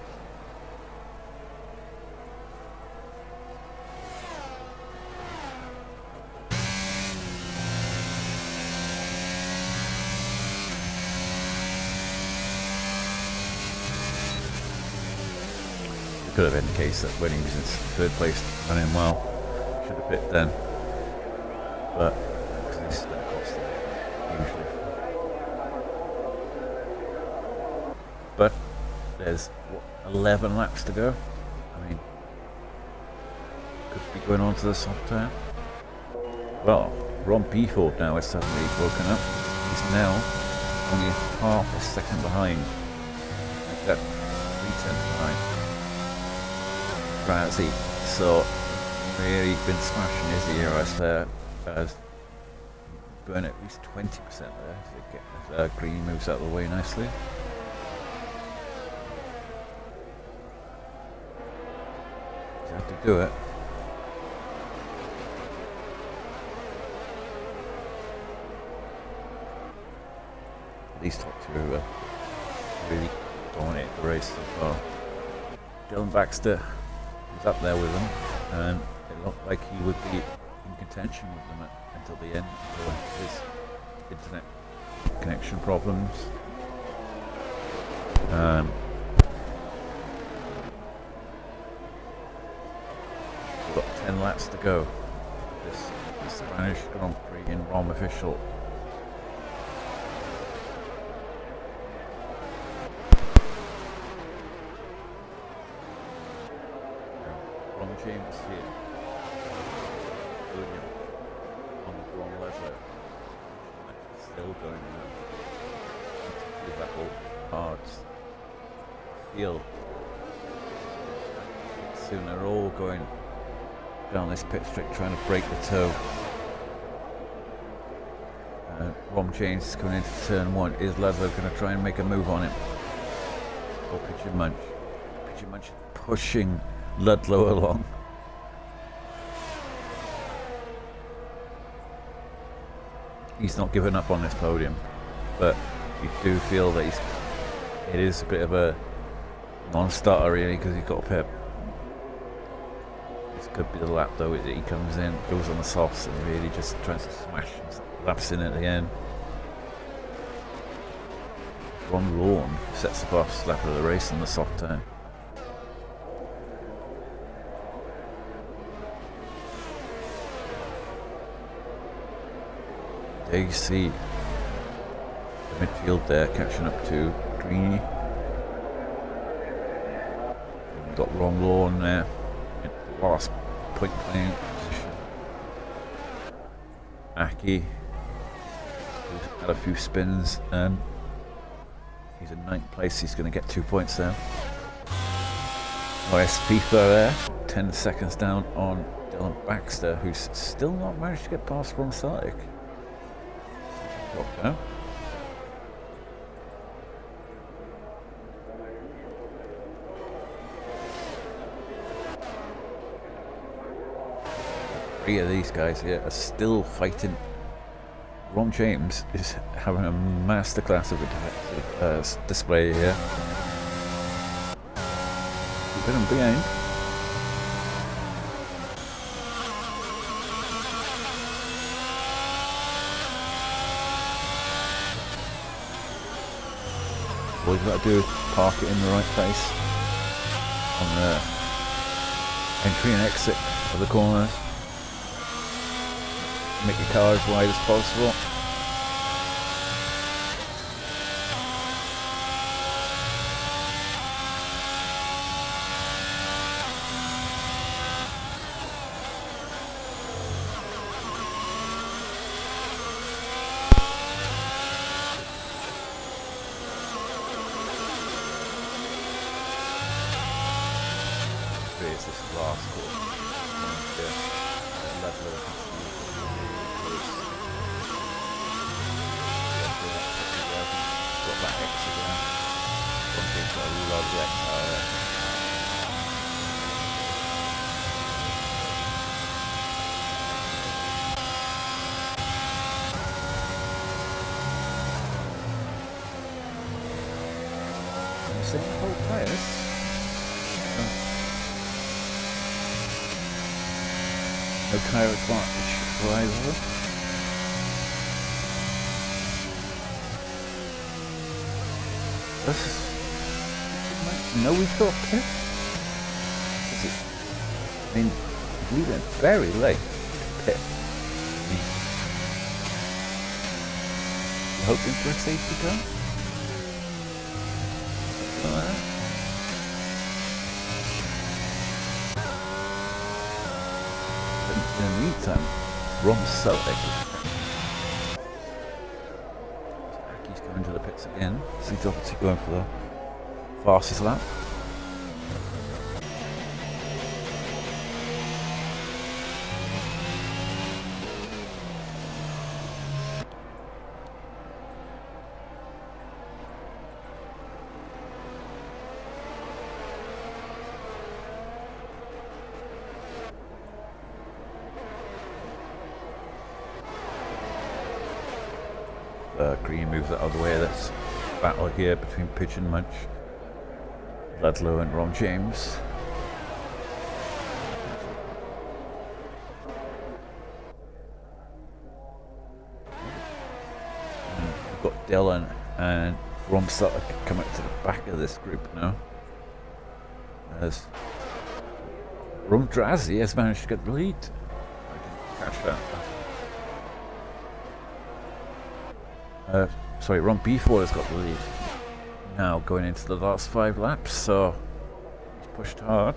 Could have been the case that when he was in 3rd place running well, should have pit then. But this is going to cost him, usually. But there's 11 laps to go. I mean, could be going on to the soft turn. Well, ROM BFord now is suddenly woken up. He's now only half a second behind. Like that 3/10 behind. Razzie, so really been smashing his ERS there, as burn at least 20% there to get Green moves out of the way nicely. You have to do it. These top two are really dominate the race so far. Dylan Baxter was up there with them, and it looked like he would be in contention with them until the end, until his internet connection problems. We've got 10 laps to go. This Spanish Grand Prix in ROM official. James here, William on the wrong lever, still going through that whole hard field. Soon they're all going down this pit straight trying to break the toe. ROM James is coming into turn 1. Is Ludlow going to try and make a move on him? Or Pigeon Munch? Pigeon Munch pushing Ludlow along. He's not given up on this podium, but you do feel that it is a bit of a non-starter really, because he's got a pit. This could be the lap though that he comes in, goes on the softs and really just tries to smash laps in at the end. Ron Lawn sets the first lap of the race on the soft turn. There you see the midfield there catching up to Greeny. We've got Ron Lawn there in the last point playing position. Aki, who's had a few spins, and he's in 9th place. He's going to get 2 points there. OS FIFA there, 10 seconds down on Dylan Baxter, who's still not managed to get past Ron Celtic. Drop down. Three of these guys here are still fighting. Ron James is having a masterclass of a defensive display here. Keeping him behind. All you've got to do is park it in the right place on the entry and exit of the corners. Make your car as wide as possible. Here's this last corner. Level of got that exit there. One thing's got a lovely exit there. You see the whole players? No tyre advantage for either of them. No, we've got pit. I mean, we went very late to pit. You're hoping for a safety car? Something like that. In the meantime, Ron Celtic. He's going to the pits again. So he's obviously going for the fastest lap. Green moves out of the way. That's battle here between Pigeon Munch, Ludlow and Ron James. And we've got Dylan and Ron Sutter coming to the back of this group now. As Ron Drazzy has managed to get the lead. I didn't catch that. Sorry, ROM BFord has got the lead now going into the last 5 laps, so he's pushed hard.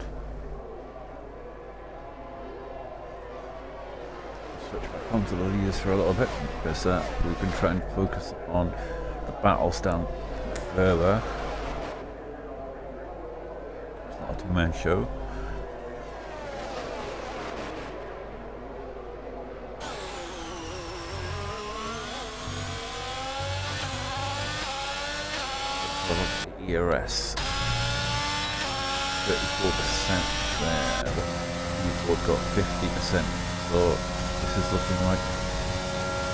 Switch back onto the leaders for a little bit because we've been trying to focus on the battles down further. It's not a two-man show. ERS 34% there, but BFord got 50%, so this is looking like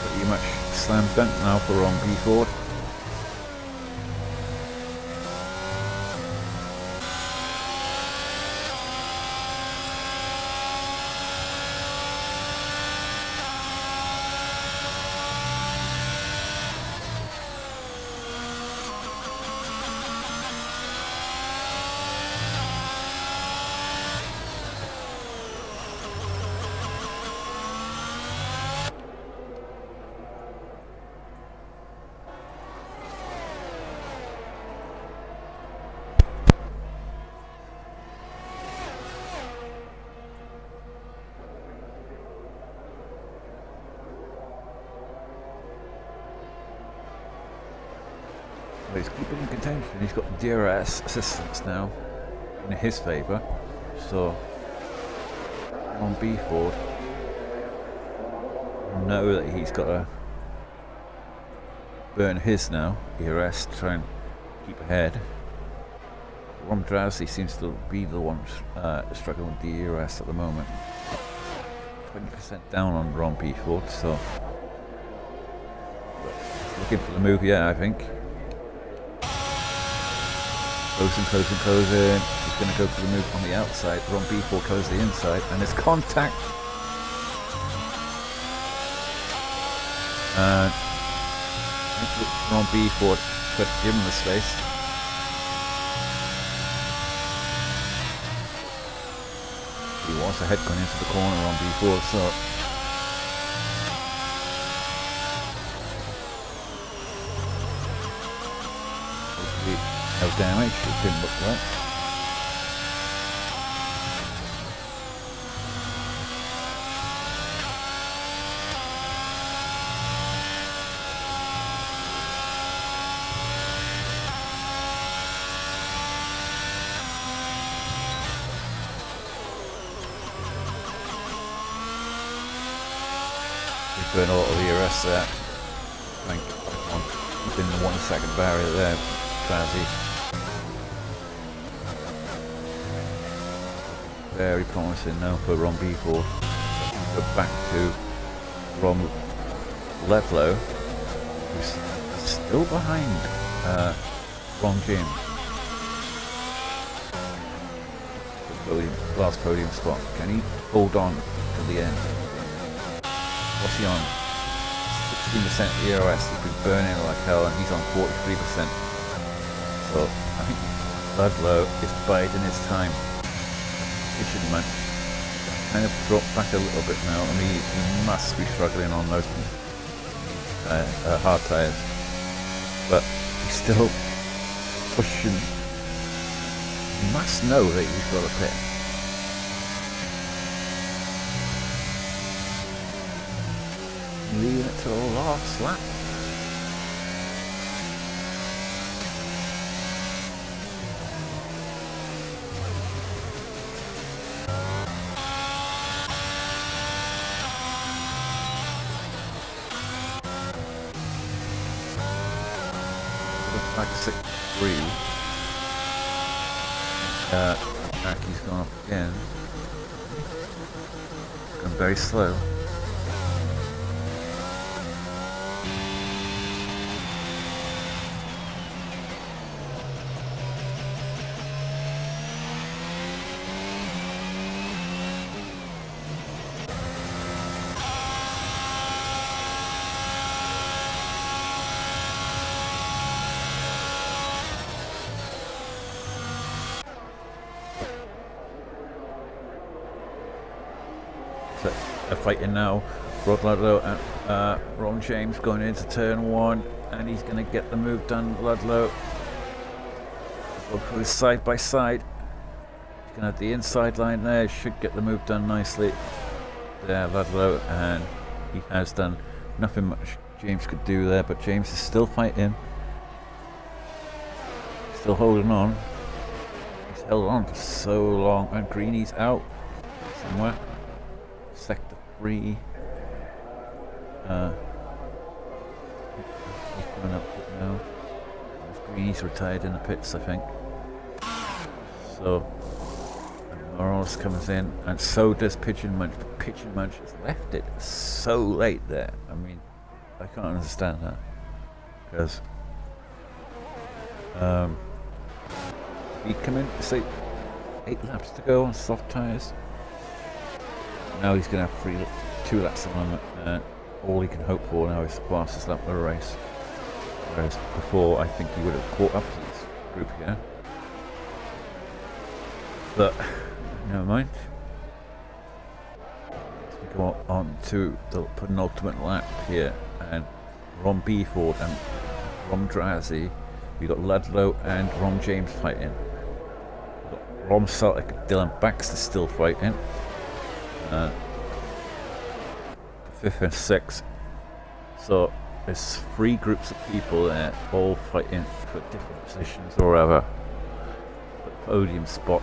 pretty much slam dunk now for ROM BFord. he's keeping in contention. He's got DRS assistance now in his favour. So ROM BFord know that he's got to burn his now, DRS, to try and keep ahead. ROM Drowsy seems to be the one struggling with DRS at the moment. 20% down on ROM BFord, so he's looking for the move, yeah, I think. Closing. He's going to go for the move on the outside. ROM BFord goes the inside, and there's contact. And ROM BFord could give him the space. He wants a head going into the corner on BFord, so hopefully no damage. It didn't look right. Burn a lot of the DRS there. I think within the 1 second barrier there, Drowsy. Very promising now for ROM BFord. Go back to ROM Ledlow, who's still behind ROM James. The last podium spot. Can he hold on to the end? What's he on? 16% EOS. He's been burning like hell, and he's on 43%. So I think Ludlow is biding his time. Kitchen man kind of dropped back a little bit now. I mean, he must be struggling on those hard tyres, but he's still pushing. He must know that he's got a pit. Leaving it to the last lap. Looks like 6-3. Aki's gone off again. Going very slow. They're fighting now. Rod Ludlow and ROM James going into turn 1, and he's going to get the move done. Ludlow goes side by side. He's going to have the inside line there. Should get the move done nicely there, Ludlow, and he has done. Nothing much James could do there, but James is still fighting, still holding on. He's held on for so long, and Greeny's out somewhere. Sector 3. He's coming up now. Greeny's retired in the pits, I think. So Morales comes in, and so does Pigeon Munch. But Pigeon Munch has left it so late there. I mean, I can't understand that, because he come in, say 8 laps to go on soft tyres. Now he's going to have 2 laps on him, and all he can hope for now is the fastest lap of the race. Whereas before, I think he would have caught up to this group here. But never mind. Let's go on to the penultimate lap here, and ROM BFord and ROM Drowsy. We got Ludlow and ROM James fighting. We've got ROM Celtic and Dylan Baxter still fighting. 5th and 6th. So there's 3 groups of people there, all fighting for different positions or whatever. The podium spot,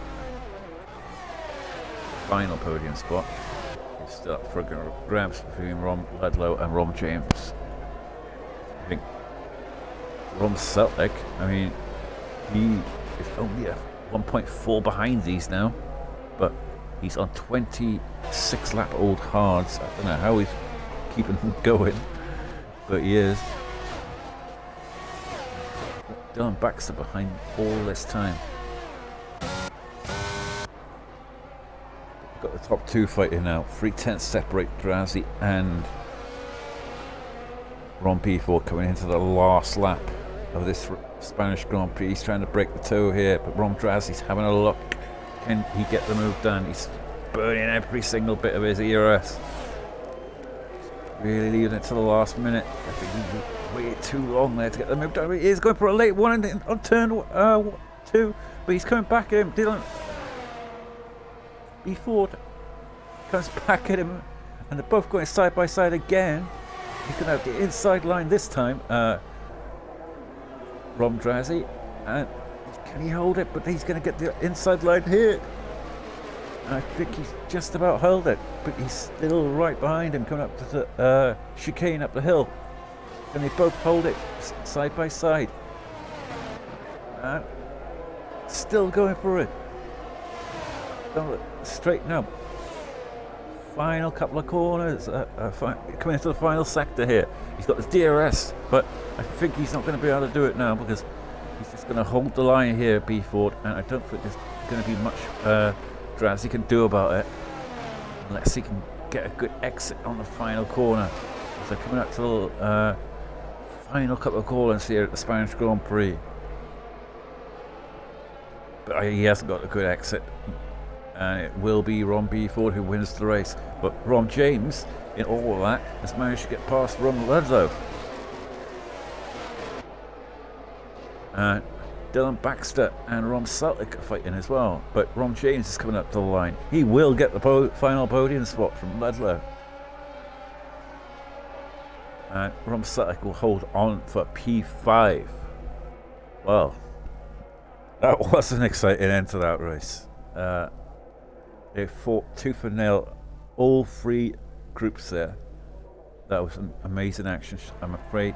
final podium spot, is still up for grabs between Rom Ludlow and Rom James. I think Rom Selleck, I mean, he is only a 1.4 behind these now, but he's on 26 lap old hards. I don't know how he's keeping them going, but he is. Dylan Baxter behind all this time. We've got the top 2 fighting now. 3/10 separate Drazi and ROM BFord coming into the last lap of this Spanish Grand Prix. He's trying to break the toe here, but Rom Drazi's having a look. Can he get the move done? He's burning every single bit of his ERS. Really leaving it to the last minute. I think he waited too long there to get the move done. He is going for a late one on turn 2, but he's coming back at him. Dylan BFord comes back at him, and they're both going side by side again. He's going to have the inside line this time. Rom Drazi, and can he hold it? But he's going to get the inside line here. I think he's just about held it, but he's still right behind him, coming up to the chicane up the hill. Can they both hold it side by side? And still going for it. Don't straighten up. Final couple of corners, coming into the final sector here. He's got his DRS, but I think he's not going to be able to do it now because he's just going to hold the line here, BFord, and I don't think there's going to be much Drazi can do about it unless he can get a good exit on the final corner. So coming up to the final couple of corners here at the Spanish Grand Prix, but he hasn't got a good exit. And it will be ROM BFord who wins the race. But Rom James, in all of that, has managed to get past Ron Ludlow. And Dylan Baxter and Rom Selleck are fighting as well. But Rom James is coming up to the line. He will get the final podium spot from Ludlow. And Rom Selleck will hold on for P5. Well, that was an exciting end to that race. They fought tooth and nail, all 3 groups there. That was an amazing action. I'm afraid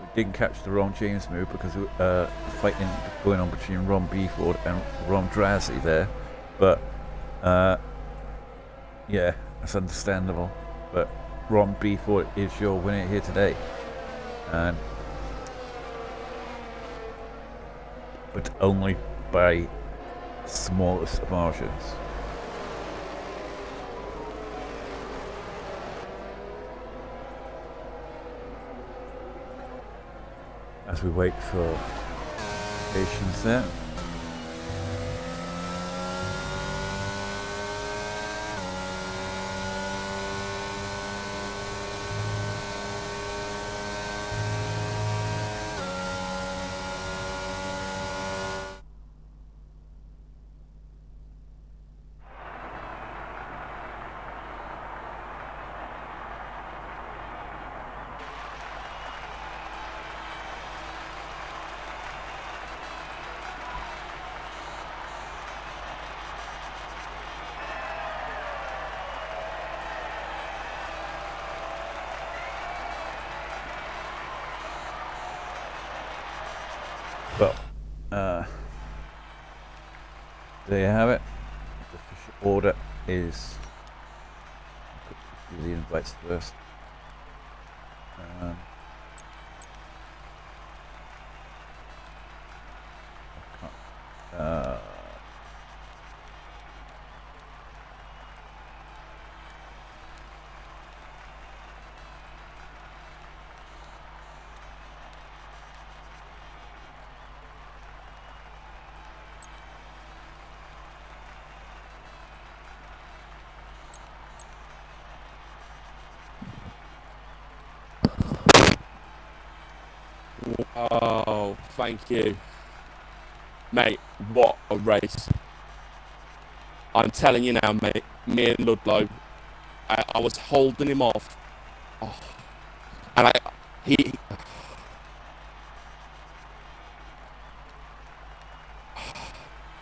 we didn't catch the Rom James move because the fighting going on between ROM BFord and Rom Drazi there. But yeah, that's understandable. But ROM BFord is your winner here today, but only by smallest margins. As we wait for patience there. Well, there you have it. The official order is, do the invites first. Oh, thank you. Mate, what a race. I'm telling you now, mate, me and Ludlow, I was holding him off. Oh. And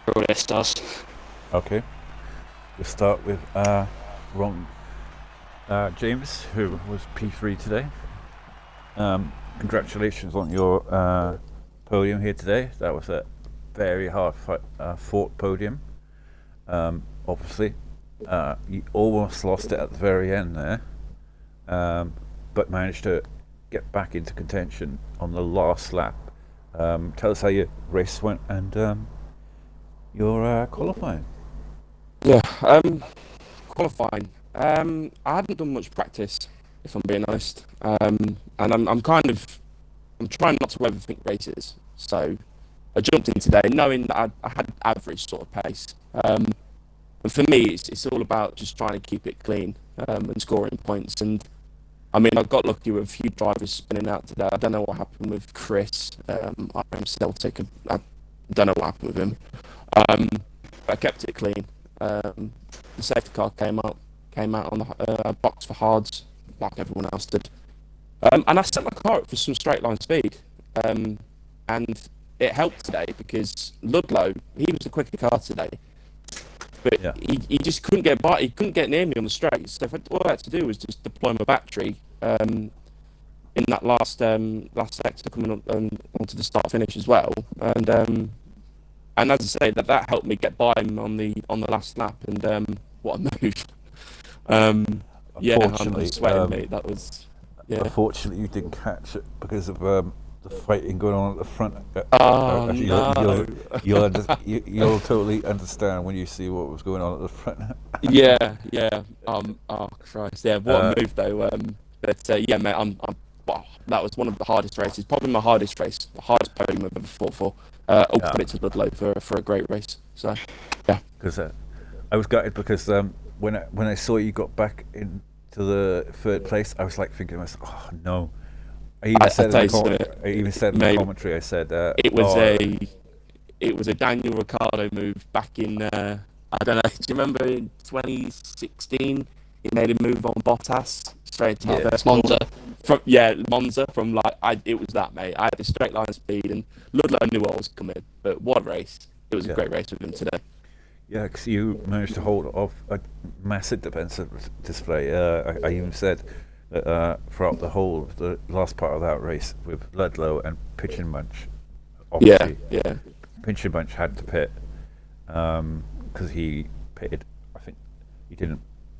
all their stars. Okay. We'll start with ROM James, who was P3 today. Congratulations on your podium here today. That was a very hard fought podium. Obviously, you almost lost it at the very end there, but managed to get back into contention on the last lap. Tell us how your race went and your qualifying. Yeah, qualifying. I hadn't done much practice, if I'm being honest. And I'm trying not to overthink races. So I jumped in today knowing that I had average sort of pace. And for me, it's all about just trying to keep it clean and scoring points. And I mean, I got lucky with a few drivers spinning out today. I don't know what happened with Chris. ROM Celtic. I don't know what happened with him. But I kept it clean. The safety car came out on the box for hards, like everyone else did. And I set my car up for some straight line speed. And it helped today because Ludlow, he was a quicker car today. But Yeah. he just couldn't get by. He couldn't get near me on the straights. So all I had to do was just deploy my battery in that last sector coming up onto the start finish as well. And as I say, that helped me get by him on the last lap. And what a move! Yeah, I'm sweating, mate. That was. Yeah. Unfortunately, you didn't catch it because of the fighting going on at the front. Oh, no. You'll totally understand when you see what was going on at the front. Yeah. Oh Christ. Yeah. What a move, though. But yeah, mate. Wow, that was one of the hardest races. Probably my hardest race, the hardest podium I've ever fought for. I'll put it to Ludlow for a great race. So, yeah. Because I was gutted because when I saw you got back into the third place, I was like thinking to myself, oh no. I even said in the commentary, I said it was a Daniel Ricciardo move back in I don't know. Do you remember in 2016 he made a move on Bottas straight to first Monza. Monza from it was that, mate. I had a straight line speed and Ludlow knew what was coming, but what a race. It was a great race with him today. Yeah, because you managed to hold off a massive defensive display. I even said that throughout the last part of that race with Ludlow and Pitch and Bunch, obviously, Pitch and Bunch had to pit because he pitted. I think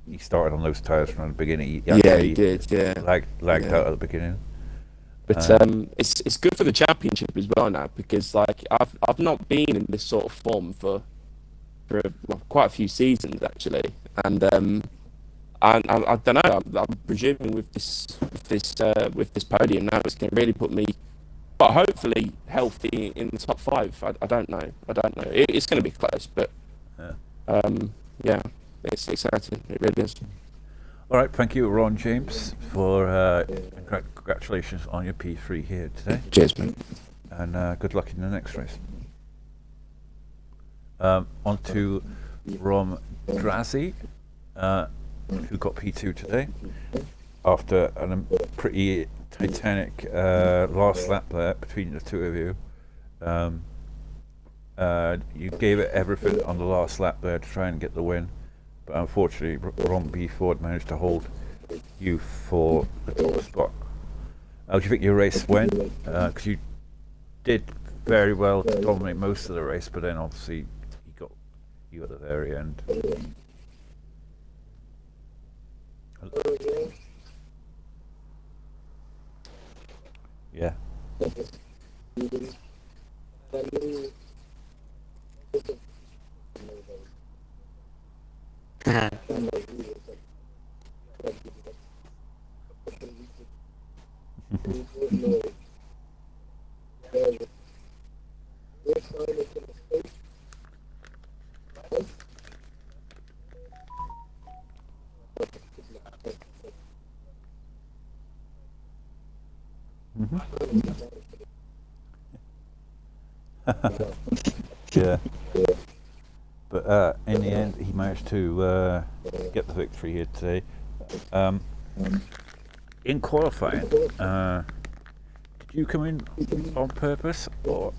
he started on those tyres from the beginning. He did. Yeah, lagged out at the beginning. But it's good for the championship as well now because I've not been in this sort of form for quite a few seasons actually, and I don't know. I'm presuming with this podium now, it's going to really put me, but hopefully healthy in the top 5. I don't know. It's going to be close, but yeah, it's exciting. It really is. All right, thank you, Ron James, for congratulations on your P3 here today. Cheers, mate. And good luck in the next race. On to Rom Drazi, who got P2 today after a pretty titanic last lap there between the two of you. You gave it everything on the last lap there to try and get the win, but unfortunately ROM BFord managed to hold you for the top spot. How do you think your race went? Because you did very well to dominate most of the race, but then obviously you at the very end. Yeah. Yeah. But in the end, he managed to get the victory here today. In qualifying, did you come in on purpose, or?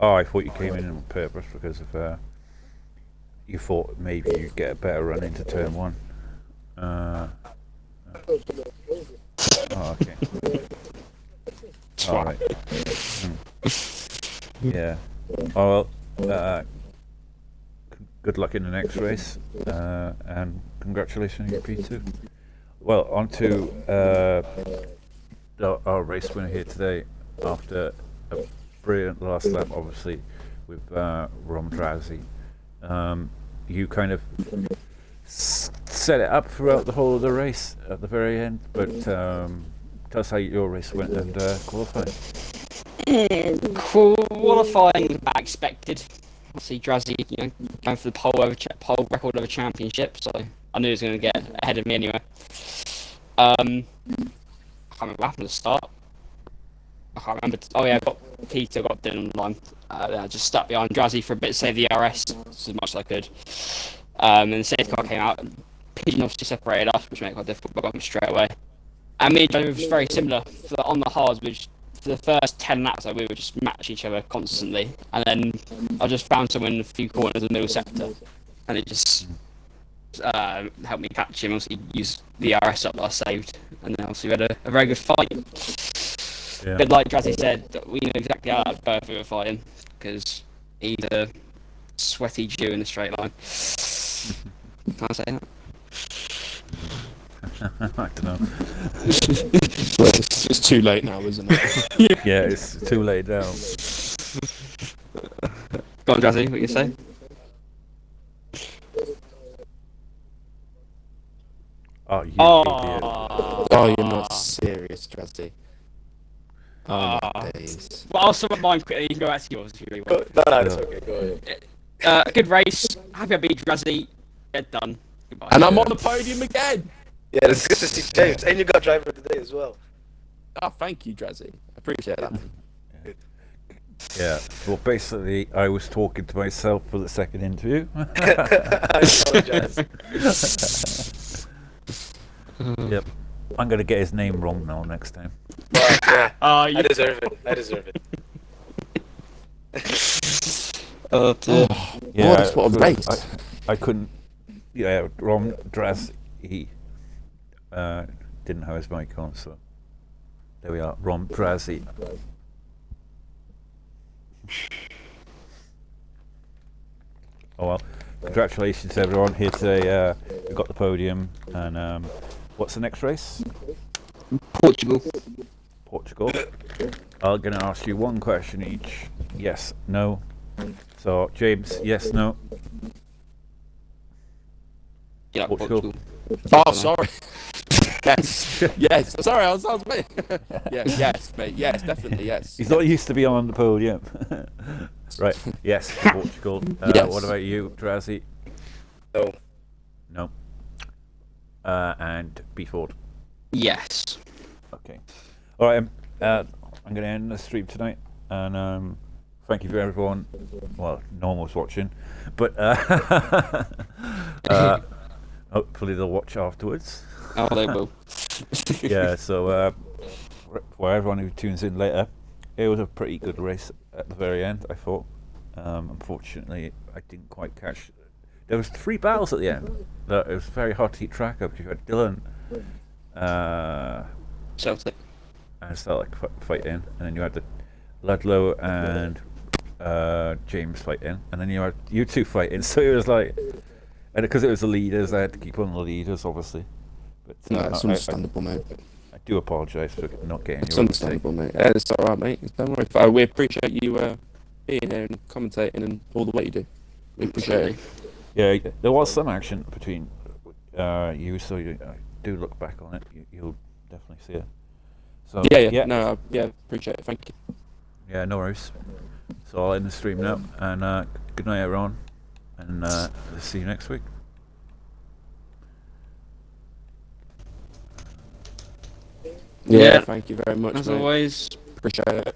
Oh, I thought you came in on purpose because of you thought maybe you'd get a better run into turn one. Oh, okay. All right. Yeah. Oh, well, good luck in the next race, and congratulations on your P2. Well, on to our race winner here today after a brilliant last lap, obviously, with Rom Drazi. You kind of set it up throughout the whole of the race at the very end, but tell us how your race went and qualifying. Qualifying about expected. Obviously, Drazi, going for the pole record of a championship, so I knew he was going to get ahead of me anyway. I can't remember what happened at the start. I can't remember. Oh yeah, Peter got Dylan on the line. I just stuck behind Drazi for a bit to save the RS as much as I could. And the safety car came out, and Pigeon obviously separated us, which made it quite difficult, but I got him straight away. And me and Drazi was very similar on the hards, which for the first 10 laps, we would just match each other constantly. And then I just found someone in a few corners of the middle sector, and it just helped me catch him. Obviously, use the RS up that I saved, and then obviously we had a very good fight. Yeah. But like Drazi said, we know exactly how that Burf we were fighting, because he's a sweaty Jew in the straight line. Can I say that? I don't know. It's too late now, isn't it? Yeah, it's too late now. Go on, Drazi, what you say? Oh, you idiot. Oh, you're not serious, Drazi. Oh, my days. Well, I'll sum up mine quickly. You can go back to yours if you really want. No, it's okay. Go ahead. Good race. Happy I beat Drazi. Get done. Goodbye. And I'm on the podium again! Yeah, it's good to see James. And you got driver today as well. Oh, thank you, Drazi. I appreciate that. Yeah, well, basically, I was talking to myself for the second interview. I apologize. Yep, I'm gonna get his name wrong now next time. But, yeah, You... I deserve it. I deserve it. Yeah, Boys, what a race. I couldn't. Yeah, Rom Draz, he didn't have his mic on, so there we are. Rom Drazi. Oh well, congratulations everyone here today. We got the podium, and what's the next race? Portugal. Portugal. I'm gonna ask you one question each. Yes, no. So James, yes, no. Yeah, Portugal. Oh, sorry. Yes. Yes. Sorry, I was waiting. Yes, mate. Yes, definitely, yes. He's not used to be on the podium. Right, yes, Portugal. Yes. What about you, Drazi? No. No. And BFord. Yes. Okay. All right. I'm going to end the stream tonight, and thank you for everyone. Well, no one was watching, but hopefully they'll watch afterwards. Oh, they will. Yeah. So for everyone who tunes in later, it was a pretty good race at the very end, I thought. Unfortunately, I didn't quite catch. There was 3 battles at the end. It was very hard to keep track of because you had Dylan, Celtic. and Celtic fighting, and then you had the Ludlow and James fighting, and then you had you two fighting. So it was like, and because it was the leaders, I had to keep on the leaders, obviously. But No, it's understandable, mate. I do apologise for not getting It's you. understandable, mate. Yeah, it's alright, mate. Don't worry. We appreciate you being here and commentating and all the way you do. We appreciate it. Yeah, there was some action between you, so you do look back on it. You'll definitely see it. So Yeah. No, appreciate it. Thank you. Yeah, no worries. So I'll end the stream now, and good night, everyone, and see you next week. Yeah, thank you very much, As mate. always. Appreciate it.